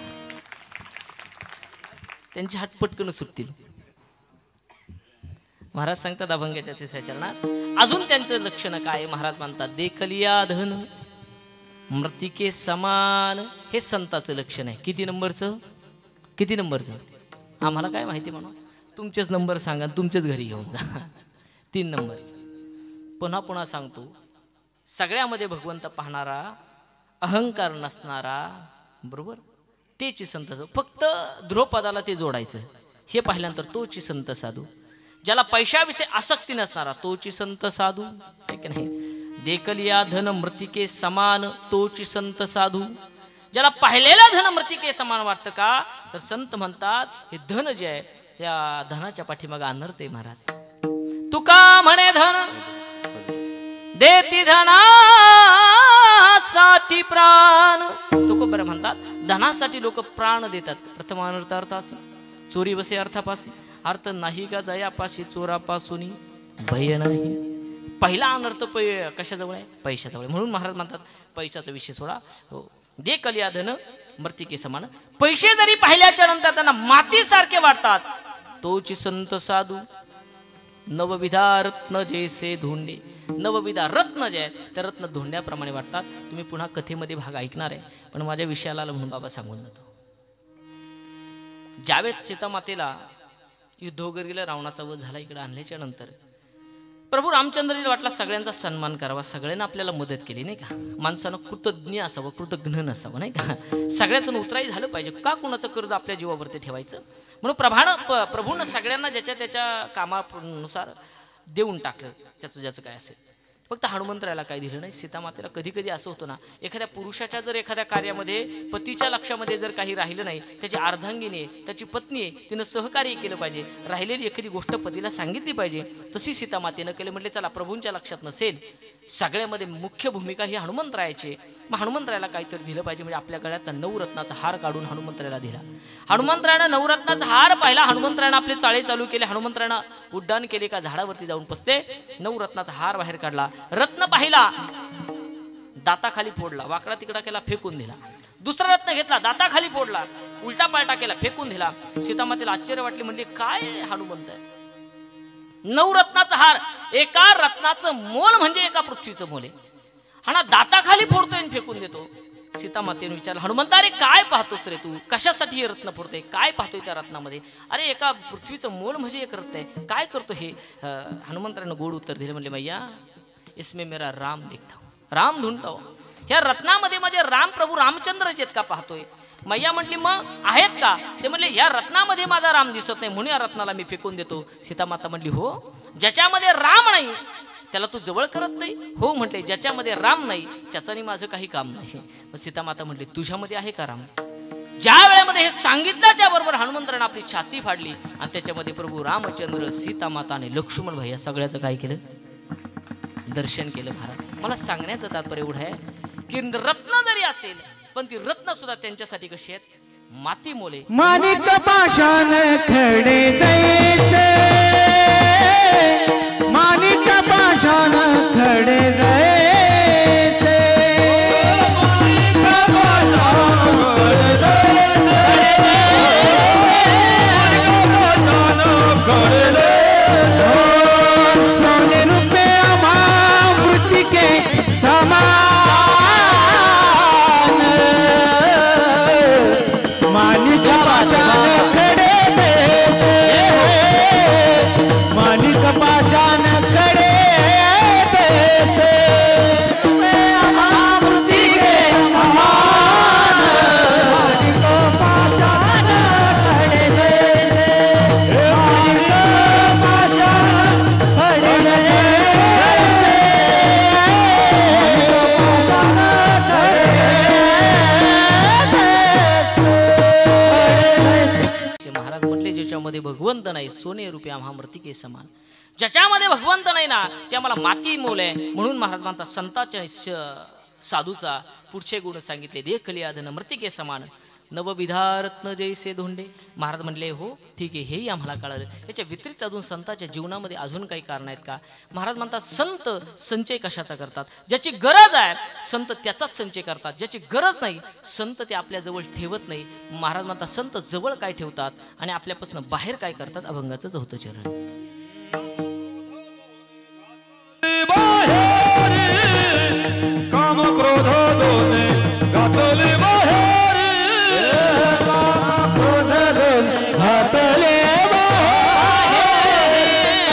त्यांचे हात पटकन सुटतील. महाराज सांगतात अभंगाच्या तिसऱ्या चरणात अजून त्यांचं लक्षण काय. महाराज म्हणतात देखलिया धन मृतिके समान. हे संताचं लक्षण आहे. किती नंबरचं? किती नंबरचं आम्हाला काय माहिती म्हणा, तुमचेच नंबर सांगा, तुमचेच घरी घेऊन जा. 3 नंबरचं. पुन्हा पुन्हा सांगतो, सगळ्यामध्ये भगवंत पाहणारा, अहंकार नसणारा, बरोबर, तेची संत. फक्त ध्रुवपदाला ते जोडायचं. हे पाहिल्यानंतर तोची संत साधू. ज्याला पैशाविषयी आसक्ती नसणारा तोची संत साधू, आहे की नाही. देखलिया धन मृतिके समान तोची संत साधू. ज्याला पाहिलेला धन मृतिके समान वाटतं का, तर संत म्हणतात हे धन जे आहे त्या धनाच्या पाठीमागे अनर्थ आहे. महाराज तुका म्हणे धन देती धनासाठी प्राण. तुकोबर म्हणतात धनासाठी लोक प्राण देतात. प्रथम अनर्थ अर्थासी चोरी बसे अर्थापासी. अर्थ नाही का जयापाशी चोरापासून भय नाही. पहिला अनर्थ कशाजवळ आहे? पैशाजवळ. म्हणून महाराज म्हणतात पैशाचा विषय सोडा. हो, दे कलिया धन मृतिके समान. पैसे जरी पाहिल्याच्या नंतर त्यांना मातीसारखे वाटतात तोची संत साधू. नवविधा रत्न जैसे धोंडे. नवविधा रत्न जे आहेत त्या रत्न धोंड्याप्रमाणे वाटतात. तुम्ही पुन्हा कथेमध्ये भाग ऐकणार आहे, पण माझ्या विषयाला म्हणून बाबा सांगून जातो. ज्यावेळेस सीतामातेला युद्ध वगैरे गेलं, रावणाचा वध झाला, इकडे आणल्याच्या नंतर प्रभू रामचंद्रजीला वाटला सगळ्यांचा सन्मान करावा, सगळ्यांना आपल्याला मदत केली, नाही का. माणसानं कृतज्ञ असावं, कृतघ्न नसावं, नाही का. सगळ्याचं उतराई झालं पाहिजे. का कुणाचं कर्ज आपल्या जीवावरती ठेवायचं. म्हणून प्रभूनं सगळ्यांना ज्याच्या त्याच्या कामानुसार देऊन टाकलं, ज्याचं काय असेल. फक्त हनुमंतरायाला काय दिलं नाही. सीतामातेला कधी कधी असं होतं ना, एखाद्या पुरुषाच्या जर एखाद्या कार्यामध्ये पतीच्या लक्षामध्ये जर काही राहिलं नाही, त्याची अर्धांगिनी त्याची पत्नी आहे, तिनं सहकार्य केलं पाहिजे. राहिलेली एखादी गोष्ट पतीला सांगितली पाहिजे. तशी सीतामातेनं केलं. म्हटले चला प्रभूंच्या लक्षात नसेल, सगळ्यामध्ये मुख्य भूमिका ही हनुमंतरायाची. मग हनुमंतरायाला काहीतरी दिलं पाहिजे. म्हणजे आपल्या गळ्यात 9 रत्नाचा हार काढून हनुमंतरायाला दिला. हनुमंतरायानं 9 रत्नाचा हार पाहिला. हनुमंतरायानं आपले चाळे चालू केले. हनुमंतरायानं उड्डाण केले, का झाडावरती जाऊन बसते. 9 रत्नाचा हार बाहेर काढला. रत्न पाहिला, दाताखाली फोडला, वाकडा तिकडा केला, फेकून दिला. दुसरा रत्न घेतला, दाताखाली फोडला, उलटा पालटा केला, फेकून दिला. सीतामातेला आश्चर्य वाटले. म्हणजे काय हनुमंत आहे. 9 रत्नाचा हार, एका रत्नाचं मोल म्हणजे एका पृथ्वीचं मोल आहे. हा ना दाताखाली फोडतोय आणि फेकून देतो. सीतामातेने विचारलं, हनुमंत अरे काय पाहतोस रे तू, कशासाठी हे रत्न फोडतोय, काय पाहतोय त्या रत्नामध्ये. अरे एका पृथ्वीचं मोल म्हणजे एक रत्न आहे, काय करतो हे. हनुमंतरानं गोड उत्तर दिलं. म्हणले मैया इसमें मेरा राम दिखता हूं, राम ढूंढता हूं. ह्या रत्नामध्ये माझे राम प्रभू रामचंद्रचे आहेत का पाहतोय. मैया म्हटली मग आहेत का. ते म्हणले या रत्नामध्ये माझा राम दिसत नाही, म्हणून या रत्नाला मी फेकून देतो. सीतामाता म्हटली हो, ज्याच्यामध्ये राम नाही त्याला तू जवळ करत नाही. हो म्हटले, ज्याच्यामध्ये राम नाही त्याच्याने माझं काही काम नाही. मग सीतामाता म्हटली तुझ्यामध्ये आहे का राम. ज्या वेळेमध्ये हे सांगितल्याच्या बरोबर हनुमंतरानं आपली छाती फाडली आणि त्याच्यामध्ये प्रभू रामचंद्र, सीतामाता आणि लक्ष्मण भाई या सगळ्याचं काय केलं, दर्शन केलं. महाराज मला सांगण्याचं तात्पर्य एवढं आहे की रत्न जरी असेल पण ती रत्न सुद्धा त्यांच्यासाठी कशी आहेत, माती मोले. माणिक पाषाण खडे जैसे, माणिक पाषाण खडे जैसे, माणिक पाषाण खडे जैसे, सोने रुपये अमावृतिके समान. माणिक पाषाण खडे जैसे, माणिक पाषाण खडे जैसे, अमावृतिके समान. माणिक पाषाण खडे जैसे, माणिक पाषाण खडे जैसे, माणिक पाषाण खडे जैसे. महाराज म्हटले ज्याच्यामध्ये भगवंत नाही सोने रूपे आम्हा मृतिके समान. ज्याच्यामध्ये भगवंत नाही ना ते आम्हाला माती मोल आहे. म्हणून महाराज म्हणतात संताच्या साधूचा पुढचे गुण सांगितले. देखलिया धन मृतिके समान. नवविधारत्न जैसे धोंडे. महाराज म्हणले हो ठीक आहे, हेही आम्हाला कळालं. याच्या व्यतिरिक्त अजून संतांच्या जीवनामध्ये अजून काही कारण आहेत का? महाराज म्हणतात संत संचय कशाचा करतात? ज्याची गरज आहे संत त्याचाच संचय करतात, ज्याची गरज नाही संत ते आपल्याजवळ ठेवत नाही. महाराज म्हणतात संत जवळ काय ठेवतात आणि आपल्यापासून बाहेर काय करतात? अभंगाचं चौथं चरण. काम क्रोध दोने घातले बाहेर, काम क्रोध दोने घातले बाहेर,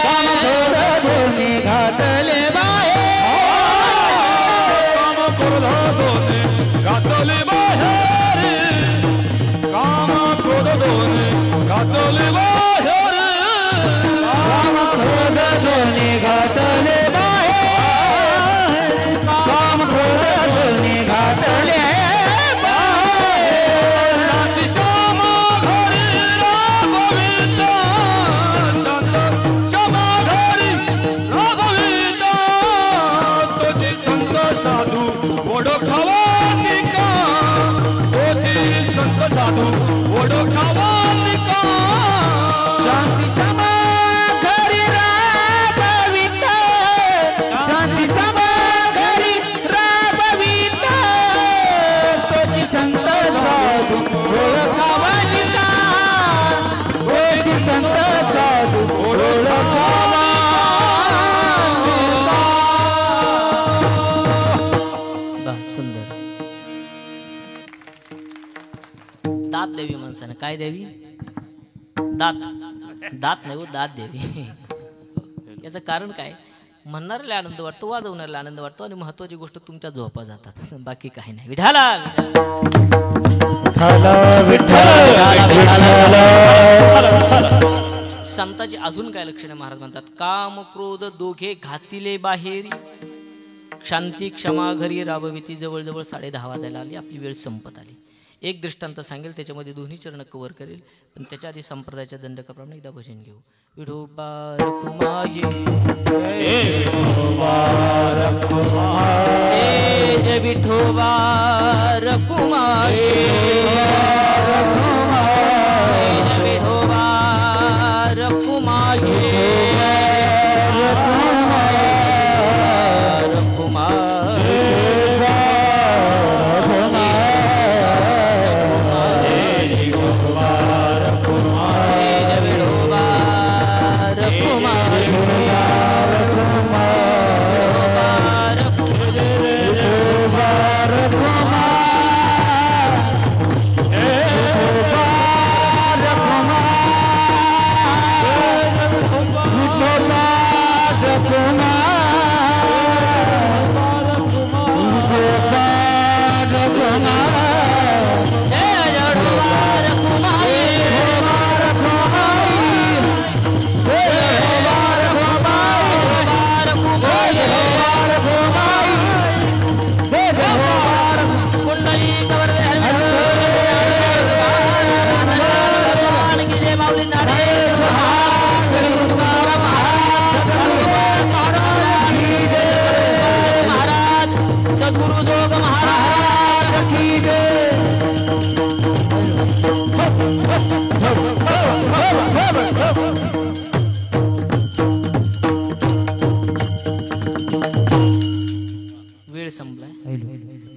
काम क्रोध दोने घातले बाहेर, काम क्रोध दोने घातले बाहेर, काम क्रोध दोने घातले बाहेर, काम क्रोध दोने घातले दात द्यावी माणसानं. काय द्यावी? दात. दात नाही हो, दात द्यावी. याचं कारण काय? म्हणणाऱ्याला आनंद वाटतो, वाजवणाऱ्याला आनंद वाटतो आणि महत्वाची गोष्ट तुमच्या झोपा जातात, बाकी काही नाही. विठाला संताची अजून काय लक्षणे? महाराज म्हणतात काम क्रोध दोघे घातिले बाहेरी, शांती क्षमा घरी राबविती. जवळजवळ 10:30 वाजायला आली, आपली वेळ संपत आली. एक दृष्टांत सांगेल, त्याच्यामध्ये दोन्ही चरण कव्हर करेल, पण त्याच्या आधी संप्रदायाच्या दंडकाप्रमाणे एकदा भजन घेऊ. विठोबा रखुमाई विठोबा रखुमाई विठोबा रखुमाई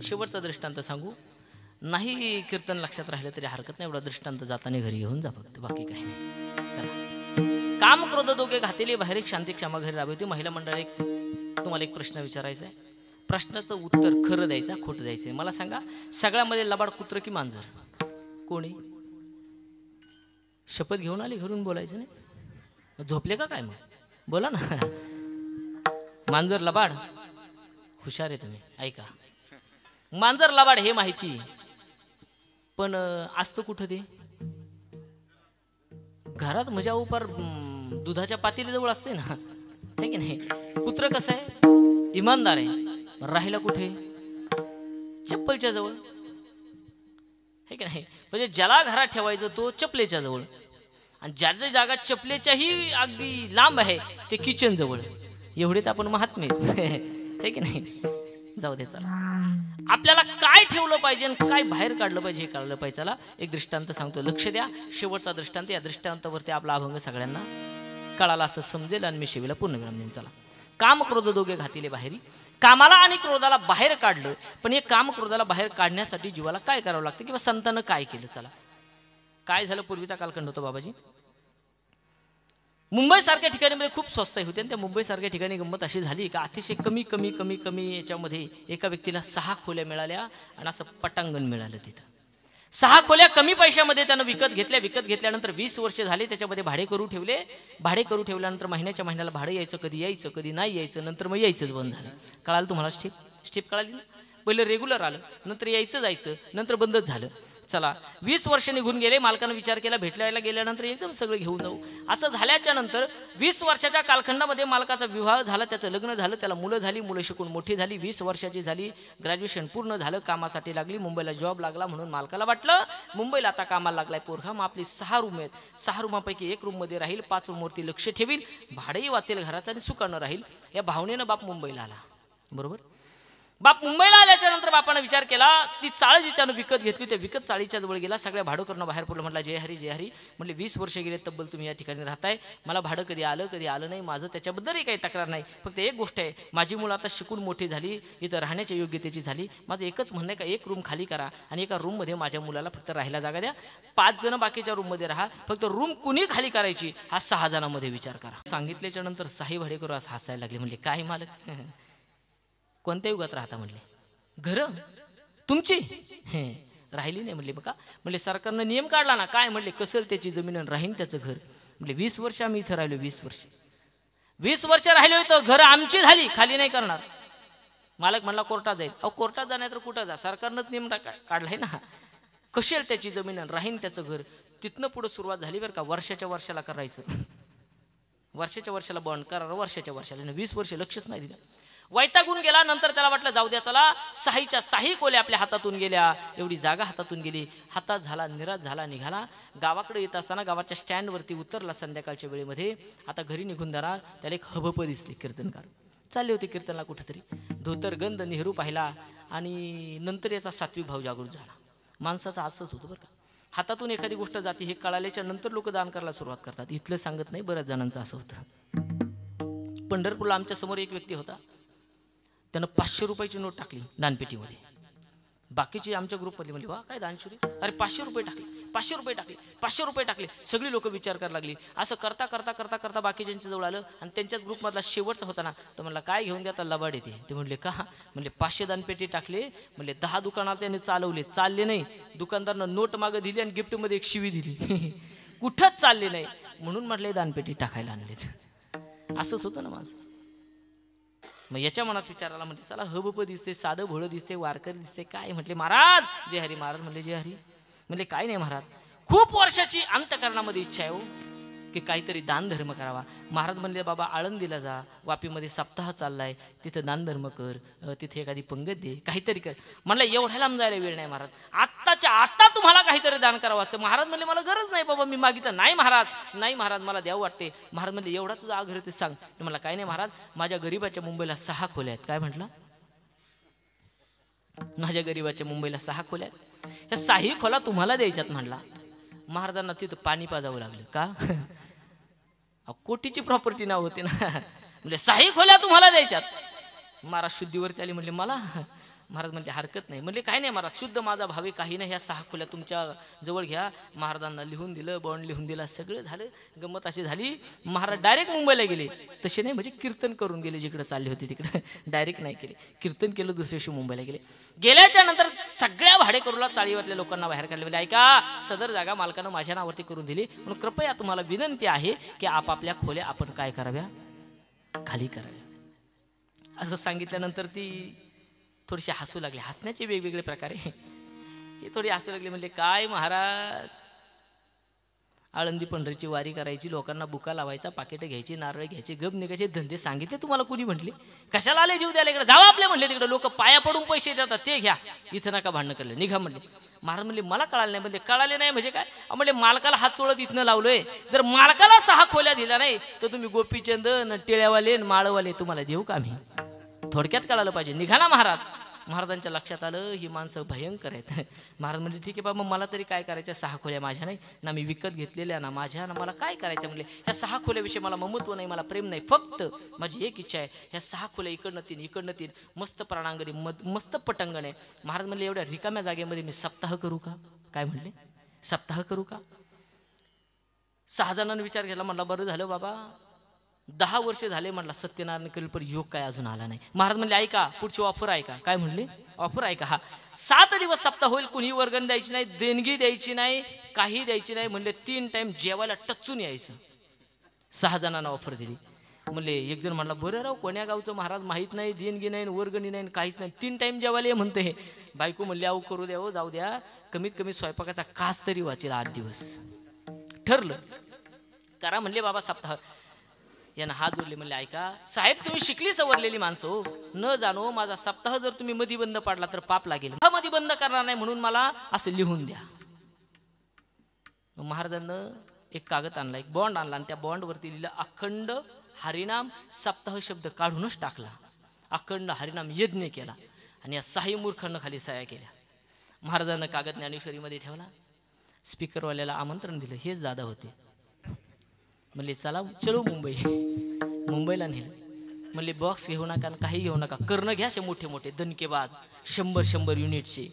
शेवटचा दृष्टांत सांगू. नाही कीर्तन लक्षात राहिलं तरी हरकत नाही, एवढा दृष्टांत जाताना घरी घेऊन जा फक्त, बाकी काही नाही. चला. काम क्रोध दोघे घातिले बाहेर, एक शांती क्षमा घरी राबवते. महिला मंडळी तुम्हाला एक प्रश्न विचारायचा आहे. प्रश्नाचं उत्तर खरं द्यायचं, खोटं द्यायचं. मला सांगा, सगळ्यामध्ये लबाड कुत्र की मांजर? कोणी? शपथ घेऊन आली घरून, बोलायचं नाही? झोपले का काय? मग बोला ना. मांजर लबाड? हुशार आहे तुम्ही. ऐका, मांजर लबाड हे माहिती, पण असतं कुठं ते? घरात मजा उपर दुधाच्या पातेलीजवळ असते ना, है की नाही? कुत्र कसं आहे? इमानदार आहे. राहिला कुठे? चप्पलच्या जवळ, है की नाही? म्हणजे ज्याला घरात ठेवायचं तो चपलेच्या जवळ, आणि ज्याची जागा चपलेच्याही अगदी लांब आहे ते किचन जवळ. एवढे तर आपण महात्मे, है की नाही? जाऊ दे, चला. आपल्याला काय ठेवलं पाहिजे आणि काय बाहेर काढलं पाहिजे हे कळलं पाहिजे. चला एक दृष्टांत सांगतो, लक्ष द्या. शेवटचा दृष्टांत, या दृष्टांतावरती आपला अभंग सगळ्यांना कळाला असं समजेल आणि मी शेवीला पूर्ण विराम देईन. चला. काम क्रोध दोघे घातिले बाहेरी. कामाला आणि क्रोधाला बाहेर काढलं, पण हे काम क्रोधाला बाहेर काढण्यासाठी जीवाला काय करावं लागतं किंवा संतानं काय केलं. चला काय झालं. पूर्वीचा कालखंड होतो बाबाजी. मुंबईसारख्या ठिकाणी खूप स्वस्त होते आणि त्या मुंबईसारख्या ठिकाणी गंमत अशी झाली का अतिशय कमी कमी कमी कमी याच्यामध्ये एका व्यक्तीला 6 खोल्या मिळाल्या आणि असं पटांगण मिळालं. तिथं 6 खोल्या कमी पैशामध्ये त्यानं विकत घेतल्या. विकत घेतल्यानंतर 20 वर्ष झाली त्याच्यामध्ये भाडे करू ठेवले. भाडे करू ठेवल्यानंतर महिन्याच्या महिन्याला भाडं यायचं, कधी नाही यायचं, नंतर मग यायचंच बंद झालं. कळालं तुम्हाला स्टेप कळाली ना. पहिलं रेग्युलर आलं, नंतर यायचं जायचं, नंतर बंदच झालं. चला 20 वर्ष निघून गेले. मालकानं विचार केला, भेटल्याला गेल्यानंतर एकदम सगळं घेऊन जाऊ. असं झाल्याच्या नंतर 20 वर्षाच्या कालखंडामध्ये मालकाचा विवाह झाला, त्याचं लग्न झालं, त्याला मुलं झाली, मुलं शिकून मोठी झाली, 20 वर्षाची झाली, ग्रॅज्युएशन पूर्ण झालं, कामासाठी लागली, मुंबईला जॉब लागला. म्हणून मालकाला वाटलं मुंबईला आता कामाला लागलाय पोरगा, मग आपली 6 रूम आहेत, 6 रूमापैकी 1 रूममध्ये राहील, 5 रूमवरती लक्ष ठेवील, भाडंही वाचेल घराचं आणि सुखानं राहील. या भावनेनं बाप मुंबईला आला. बरोबर. बाप मुंबईला आल्याच्या नंतर बापानं विचार केला, ती चाळ जिच्यानं विकत घेतली त्या विकत चाळीच्या जवळ गेला. सगळ्या भाडं करणं बाहेर पडलं. म्हटलं जय हरी जय हरी. म्हटले 20 वर्ष गेले तब्बल तुम्ही या ठिकाणी राहताय, मला भाडं कधी आलं नाही, माझं त्याच्याबद्दलही काही तक्रार नाही. फक्त एक गोष्ट आहे, माझी मुलं आता शिकून मोठी झाली, इथं राहण्याच्या योग्यतेची झाली. माझं एकच म्हणणं आहे का 1 रूम खाली करा आणि एका रूममध्ये माझ्या मुलाला फक्त राहायला जागा द्या. 5 जण बाकीच्या रूममध्ये राहा, फक्त रूम कुणी खाली करायची हा 6 जणांमध्ये विचार करा. सांगितल्याच्या नंतर 6 भाडेकरू असं हसायला लागले. म्हणले काय मालक, कोणत्या युगात राहता. म्हणले घर तुमची राहिली नाही. म्हणले बघा, म्हणले सरकारनं नियम काढला ना. काय म्हणले, कसल त्याची जमीन राहीन त्याचं घर. म्हणले 20 वर्ष आम्ही इथं राहिलो, 20 वर्ष राहिलो इथं, घर आमची झाली, खाली नाही करणार. मालक म्हणला कोर्टात जाईल. अहो कोर्टात जाणार तर कुठं जा, सरकारनंच नियम काढलाय ना. कशेल त्याची जमीन राहीन त्याचं घर. तिथनं पुढे सुरुवात झाली बरं का. वर्षाच्या वर्षाला करायचं, वर्षाच्या वर्षाला बॉन्ड करा, वर्षाच्या वर्षाला. 20 वर्ष लक्षच नाही दिलं. वैतागून गेला. नंतर त्याला वाटलं जाऊ द्या, चला 6च्या 6 खोल्या आपल्या हातातून गेल्या, एवढी जागा हातातून गेली. हातात झाला, निराश झाला, निघाला. गावाकडे येत असताना गावाच्या स्टँडवरती उतरला संध्याकाळच्या वेळेमध्ये. आता घरी निघून जाणार, त्याला एक हबप दिसली. कीर्तनकार चालले होते कीर्तनला कुठेतरी. धोतर गंध नेहरू पाहिला आणि नंतर याचा 7वी भाव जागृत झाला. माणसाचा असंच होतं बरं का. हातातून एखादी गोष्ट जाते हे कळाल्याच्या नंतर लोक दान करायला सुरुवात करतात. इथलं सांगत नाही, बऱ्याच जणांचं असं होतं. पंढरपूरला आमच्या समोर एक व्यक्ती होता, त्यानं 500 रुपयाची नोट टाकली दानपेटीमध्ये. बाकीची आमच्या ग्रुपमधली म्हणली वा काय दानशुरी, अरे 500 रुपये टाकले, 500 रुपये टाकले, 500 रुपये टाकले. सगळी लोक विचार करायला लागली. असं करता करता करता करता बाकीच्यांच्या जवळ आलं आणि त्यांच्याच ग्रुपमधला शेवटचा होता ना, तर म्हणला काय घेऊन द्या, तर लबाड येते. ते म्हणले का, म्हणले 500 दानपेटी टाकले. म्हणले 10 दुकानाला त्याने चालले नाही. दुकानदारानं नोट मागं दिली आणि गिफ्टमध्ये एक शिवी दिली. कुठंच चालले नाही म्हणून म्हटले दानपेटी टाकायला आणलेत. असंच होतं ना माझं. मग याच्या मनात विचारायला म्हणते चला हबप दिसते, साधं भोळं दिसते, वारकरी दिसते. काय म्हटले महाराज जय हरी. महाराज म्हणले जय हरी. म्हणले काय नाही महाराज, खूप वर्षाची अंतकरणामध्ये इच्छा आहे हो की काहीतरी दानधर्म करावा. महाराज म्हणले बाबा आळंदीला जा, वापीमध्ये सप्ताह चाललाय, तिथं दानधर्म कर, तिथे एखादी पंगत दे, काहीतरी कर. म्हणलं एवढ्या लांब जायला वेळ नाही महाराज, आत्ताच्या आत्ता तुम्हाला काहीतरी दान करावं असतं. महाराज म्हणले मला गरज नाही बाबा, मी मागितलं नाही महाराज, नाही महाराज मला द्यावं वाटते. महाराज म्हणले एवढा तुझा आग्रह ते सांग. तर मला काय नाही महाराज, माझ्या गरीबाच्या मुंबईला 6 खोल्या आहेत. काय म्हटलं, माझ्या गरीबाच्या मुंबईला 6 खोल्या आहेत, ह्या 6 खोला तुम्हाला द्यायच्यात म्हणला. महाराजांना तिथं पाणी पाजावं लागलं. का, कोटीची प्रॉपर्टी नाव होते ना. म्हणजे 6 खोल्या तुम्हाला द्यायच्यात. महाराज शुद्धीवरती आली. म्हणले मला, महाराज म्हणले हरकत नाही. म्हणले काय नाही महाराज, शुद्ध माझा भावे काही नाही, ह्या 6 खोल्या तुमच्या जवळ घ्या. महाराजांना लिहून दिलं, बॉन्ड लिहून दिला, सगळं झालं. गंमत अशी झाली, महाराज डायरेक्ट मुंबईला गेले. तसे नाही म्हणजे कीर्तन करून गेले, जिकडे चालले होते तिकडे डायरेक्ट नाही केले, कीर्तन केलं, दुसऱ्या दिवशी मुंबईला गेले. गेल्याच्या नंतर सगळ्या भाडेकरूला चाळीवातल्या लोकांना बाहेर काढले. म्हणजे ऐका, सदर जागा मालकानं माझ्या नावावरती करून दिली, म्हणून कृपया तुम्हाला विनंती आहे की आपापल्या खोल्या आपण काय कराव्या, खाली कराव्या. असं सांगितल्यानंतर ती थोडीशी हसू लागले. हसण्याचे वेगवेगळे प्रकारे हे थोडी हसू लागले. म्हणले काय महाराज, आळंदी पंढरीची वारी करायची, लोकांना बुका लावायचा, पाकिटं घ्यायची, नारळ घ्यायची, गप निघायचे धंदे सांगितले तुम्हाला कुणी म्हटले, कशाला आले जीव द्यायला इकडे, जावा आपले म्हणले तिकडे, लोक पाया पडून पैसे देतात ते घ्या, इथं नका भांडणं करले, निघा म्हणले. महाराज म्हणले मला कळालं नाही. म्हणजे कळाले नाही म्हणजे काय, म्हणजे मालकाला हात चोळत इथनं लावलोय, जर मालकाला 6 खोल्या दिल्या नाही तर तुम्ही गोपीचंद टेळ्यावाले माळवाले तुम्हाला देऊ का आम्ही, थोडक्यात कळालं पाहिजे. निघा ना महाराज. महाराजांच्या लक्षात आलं ही माणसं भयंकर आहेत. महाराज म्हणले ठीक आहे बाबा, मला तरी काय करायचं, 6 खोल्या माझ्या नाही ना, मी विकत घेतलेल्या ना माझ्या ना, मला काय करायचं म्हणले. ह्या 6 खोल्याविषयी मला ममत्व नाही, मला प्रेम नाही, फक्त माझी एक इच्छा आहे, ह्या 6 खोल्या इकडनं 3 मस्त प्राणांगणी मस्त पटंगण आहे. महाराज म्हणले एवढ्या रिकाम्या जागेमध्ये मी सप्ताह करू का? काय म्हणले, सप्ताह करू का? 6 जणांनी विचार केला. म्हणला बरं झालं बाबा, 10 वर्ष झाले म्हणला सत्यनारायण करेल, पण योग काय अजून आला नाही. महाराज म्हणले ऐका, पुढची ऑफर ऐका. काय म्हणले, ऑफर ऐका. हा 7 दिवस सप्ताह होईल, कुणी वर्गण द्यायची नाही, देणगी द्यायची नाही, काही द्यायची नाही. म्हणले 3 टाइम जेवायला टचून यायचं. 6 जणांना ऑफर दिली. म्हणले एक जण म्हणला बरं राव, कोण्या गावचं महाराज माहीत नाही, देणगी नाही, वर्गणी नाही, काहीच नाही, 3 टाइम जेवायला ये म्हणते. हे बायको म्हणले अहो करू द्या, जाऊ द्या, कमीत कमी स्वयंपाकाचा कास तरी वाचेल 8 दिवस. ठरलं, करा म्हणले बाबा सप्ताह. यानं हात जोडले. म्हणले ऐका साहेब, तुम्ही शिकली सवरलेली माणसं हो, न जाणो माझा सप्ताह जर तुम्ही मधी बंद पाडला तर पाप लागेल, मधी बंद करणार नाही, म्हणून मला असं लिहून द्या. महाराजांना एक कागद आणला, एक बॉन्ड आणला, आणि त्या बॉन्डवरती लिहिलं अखंड हरिनाम सप्ताह शब्द काढूनच टाकला. अखंड हरिनाम यज्ञ केला आणि या 6 मूर्खांना खाली सह्या केल्या. महाराजांना कागद ज्ञानेश्वरीमध्ये ठेवला. स्पीकरवाल्याला आमंत्रण दिलं. हेच दादा होते. म्हणले चला चलो मुंबईला नेलं. म्हणले बॉक्स घेऊ नका, काही घेऊ नका, कर्ण घ्या, असे मोठे मोठे दणकेबाज 100 युनिटचे.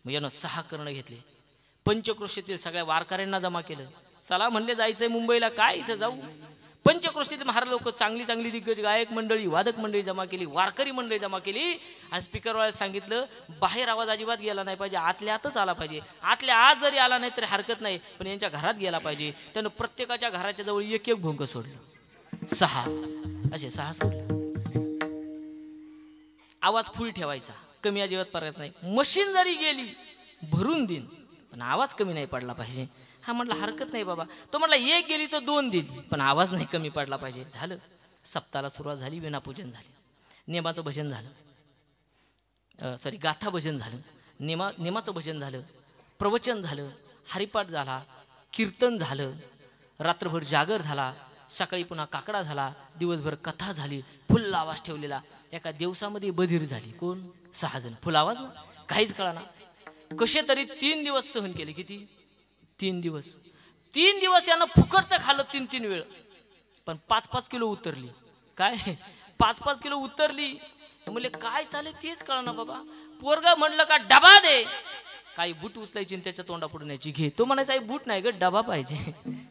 मग यानं 6 कर्ण घेतले. पंचक्रोशीतील सगळ्या वारकऱ्यांना जमा केलं. चला म्हणले जायचंय मुंबईला, काय इथं जाऊ. पंचक्रोशीतील महाराज लोक चांगली दिग्गज गायक मंडळी, वादक मंडळी जमा केली, वारकरी मंडळी जमा केली. आणि स्पीकरवाल्याला सांगितलं बाहेर आवाज अजिबात गेला नाही पाहिजे, आतल्या आतच आला पाहिजे. आतल्या आत जरी आला नाही तरी हरकत नाही, पण यांच्या घरात गेला पाहिजे. त्यानं प्रत्येकाच्या घराच्या जवळ एक भोंग सोडलं. 6 असे 6 सोडले. आवाज फुल ठेवायचा, कमी अजिबात पडायचा नाही. मशीन जरी गेली भरून देईन, पण आवाज कमी नाही पडला पाहिजे. हा म्हटलं हरकत नाही बाबा. तो म्हटला 1 गेली तर 2 दिली, पण आवाज नाही कमी पडला पाहिजे. झालं. सप्ताहाला सुरुवात झाली. विनापूजन झाले, नेमाचं भजन झालं, गाथा भजन झालं, नेमाचं भजन झालं, प्रवचन झालं, हरिपाठ झाला, कीर्तन झालं, रात्रभर जागर झाला, सकाळी पुन्हा काकडा झाला, दिवसभर कथा झाली. फुल आवाज ठेवलेला. एका दिवसामध्ये बधीर झाली. कोण? 6 जण. फुल आवाज ना, काहीच कळाना. कसे तरी 3 दिवस सहन केले. किती? 3 दिवस यानं फुकटचं खाल्लं 3 वेळ, पण 5 किलो उतरली. काय 5 किलो उतरली. म्हणले काय चालेल तेच कळना बाबा. पोरगा म्हणलं का डबा दे, काही बूट उचलायची आणि त्याच्या तोंडापुढून यायची घे. तो म्हणायचा आई बूट नाही ग, डबा पाहिजे.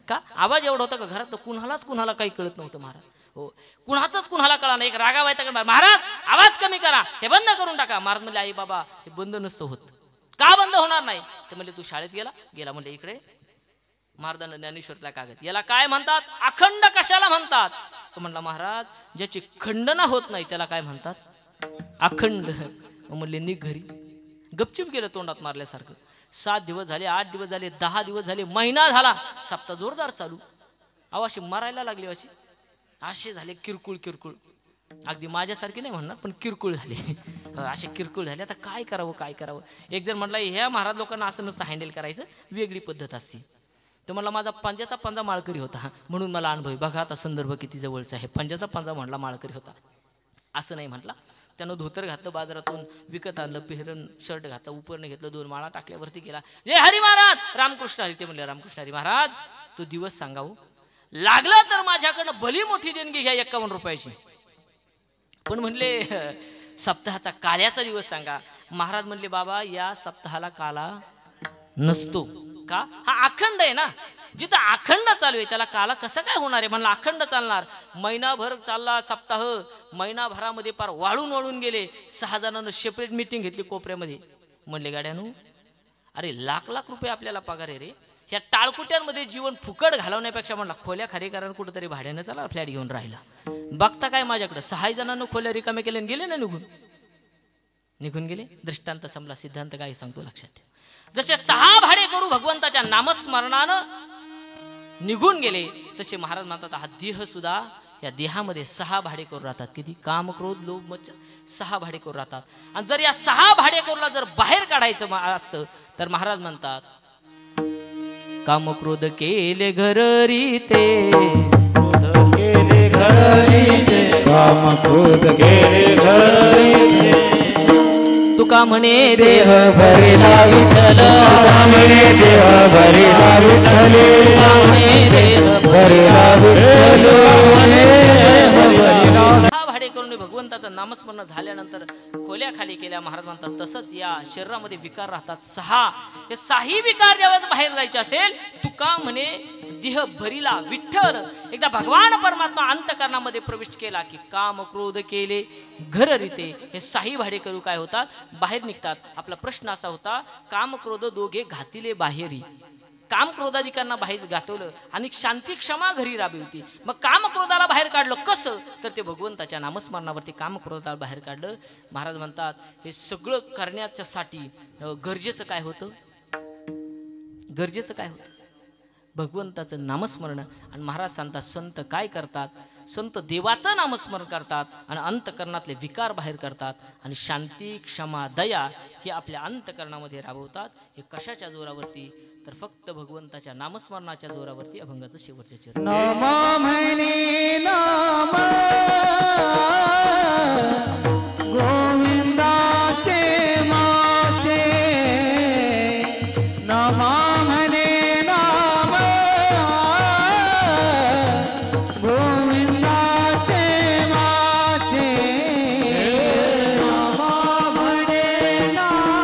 का आवाज एवढा होता का घरात, कुणाला काही कळत नव्हतं महाराज. हो, कुणाला कळा नाही. एक रागा व्हायचा महाराज आवाज कमी करा, हे बंद करून टाका. महाराज म्हणले आई बाबा हे बंद नसतं होत. का बंद होणार नाही? तर म्हणले तू शाळेत गेला म्हणले इकडे. महाराजांना ज्ञानेश्वरला कागद, याला काय म्हणतात? अखंड कशाला म्हणतात? तो म्हणला महाराज ज्याची खंडना होत नाही त्याला काय म्हणतात? अखंड. म्हणले निघ घरी. गपचूप गेलं तोंडात मारल्यासारखं. 7 दिवस झाले, 8 दिवस झाले, 10 दिवस झाले, महिना झाला. सप्ताह जोरदार चालू. अशी मरायला लागली. असे झाले किरकोळ. अगदी माझ्यासारखी नाही म्हणणार, पण किरकोळ झाले. असे किरकोळ झाले. आता काय करावं? एक जण म्हटलं ह्या महाराज लोकांना असं नसतं हँडल करायचं, वेगळी पद्धत असते. तर मला माझा पंजाचा पंजा माळकरी होता म्हणून मला अनुभव. बघा आता संदर्भ किती जवळचा आहे. पंजाचा पंजा म्हणला माळकरी होता असं नाही म्हटला. त्यानं धोतर घातलं, बाजारातून विकत आणलं, पेहरण शर्ट घातलं, उपरने घेतलं, 2 माळा टाकल्यावरती गेला. जय हरी महाराज, रामकृष्ण हरी. ते म्हणले रामकृष्ण हरी महाराज तो दिवस सांगावं लागला तर माझ्याकडनं भली मोठी देणगी घ्या 51 रुपयाची, पण म्हणले सप्ताहाचा काल्याचा दिवस सांगा. महाराज म्हणले बाबा या सप्ताहाला काला नसतो. का? हा अखंड आहे ना. जिथं अखंड चालू आहे त्याला काला कसं काय होणार आहे? म्हणलं अखंड चालणार. महिनाभर चालला सप्ताह. महिनाभरामध्ये पार वाळून गेले. 6 जणांना सेपरेट मीटिंग घेतली कोपऱ्यामध्ये. म्हणले गाड्यानो अरे लाख रुपये आपल्याला पगार आहे रे. ह्या टाळकुट्यांमध्ये जीवन फुकट घालवण्यापेक्षा म्हणला खोल्या खारेकरांना कुठंतरी भाड्यानं चला फ्लॅट घेऊन राहिला. बघता काय माझ्याकडे 6 जणांना खोल्या रिकामे केले गेले ना निघून गेले. दृष्टांत संपला. सिद्धांत काय सांगतो लक्षात ठेव. जसे 6 भाडे करू भगवंताच्या नामस्मरणानं निघून गेले तसे महाराज म्हणतात हा देह सुद्धा या देहामध्ये 6 भाडे करू राहतात. किती? काम, क्रोध, लोभ, मच्छ 6 भाडे करू राहतात. आणि जर या 6 भाडे करूला जर बाहेर काढायचं असतं तर महाराज म्हणतात काम क्रोध केले घर रीते, क्रोध केले घरी ते, काम क्रोध केले घरी ते. तो तुका म्हणे देह भरिला विठ्ठल म्हणे देह भरिला विठ्ठल म्हणे देह भरिला विठ्ठल म्हणे हा भाडे करून भगवंताचं नामस्मरण झाल्यानंतर खोल्या खाली केल्या. महाराज म्हणतात तसंच या शरीरामध्ये विकार राहतात 6. हे 6ही विकार ज्यावेळेस बाहेर जायचे असेल तुका म्हणे देह भरिला विठ्ठल. एकदा भगवान परमात्मा अंतकरणामध्ये प्रवेश केला की काम क्रोध केले घर रीते हे 6ही भाडे करू काय होतात बाहेर निघतात. आपला प्रश्न असा होता काम क्रोध दोघे घातिले बाहेरी. काम क्रोधाधिकांना बाहेर गाठवलं आणि शांती क्षमा घरी राबवती. मग काम क्रोधाला बाहेर काढलं कसं तर ते भगवंताच्या नामस्मरणावरती काम क्रोधाला बाहेर काढलं. महाराज म्हणतात हे सगळं करण्याच्यासाठी गरजेचं काय होतं गरजेचं काय होतं भगवंताचं नामस्मरण. आणि महाराज सांगतात संत काय करतात संत देवाचं नामस्मरण करतात आणि अंतकरणातले विकार बाहेर करतात आणि शांती क्षमा दया हे आपल्या अंतकरणामध्ये राबवतात. हे कशाच्या जोरावरती तर फक्त भगवंताच्या नामस्मरणाच्या जोरावरती. अभंगाचं शेवटचे चरण. नाम म्हणे नाम गोविंदाचे माचे नाम म्हणे नाम गोविंदाचे माचे नाम म्हणे नाम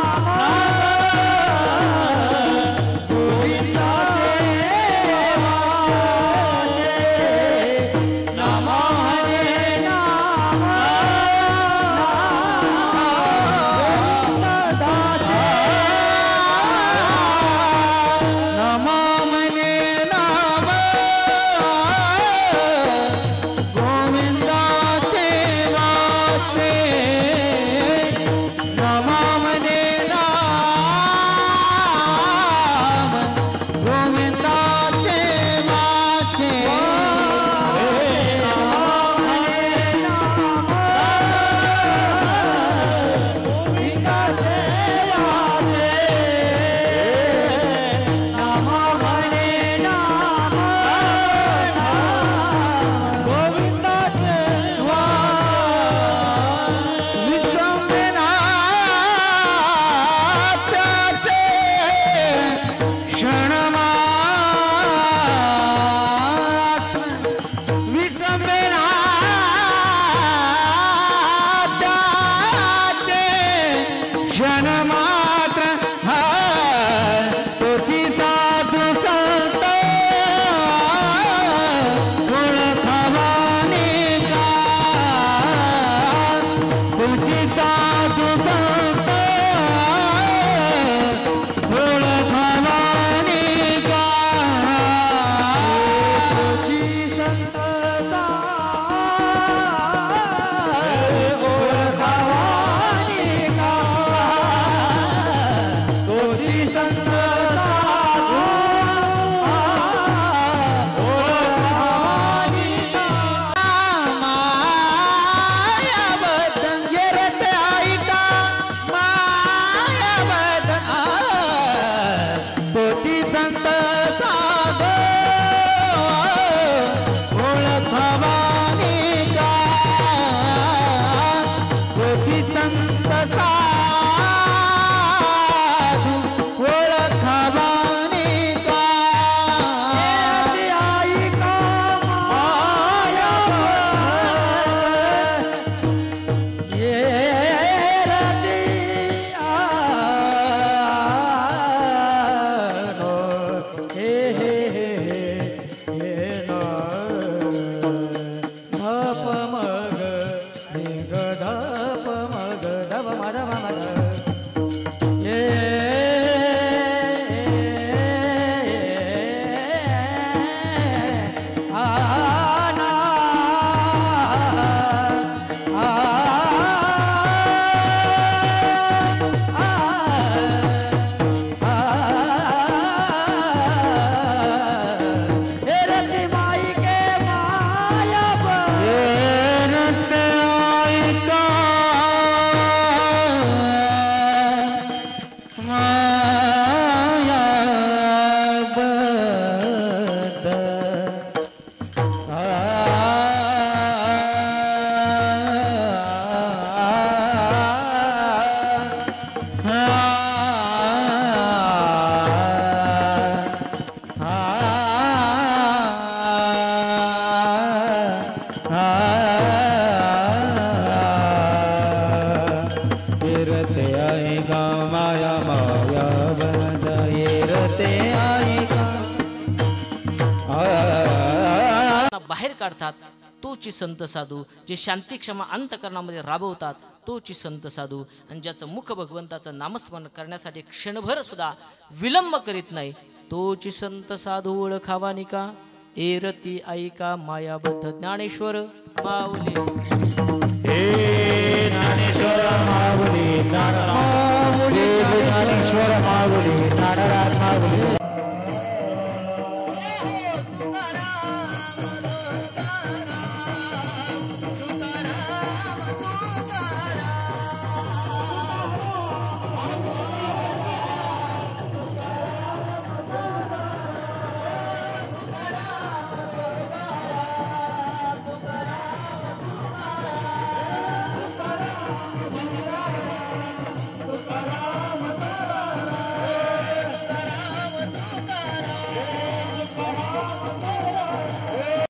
संत साधो ओळखावा काढतात तोची संत साधू, जे शांती क्षमा अंतकरणामध्ये राबवतात तोची संत साधू, आणि ज्याचं मुख भगवंताचं नामस्मरण करण्यासाठी क्षणभर सुद्धा विलंब करीत नाही तोची संत साधू ओळखावा निका. एरती ऐका मायाबद्ध ज्ञानेश्वर माऊली. हे ज्ञानेश्वर माऊली ज्ञानेश्वर माऊली नारायण माऊली.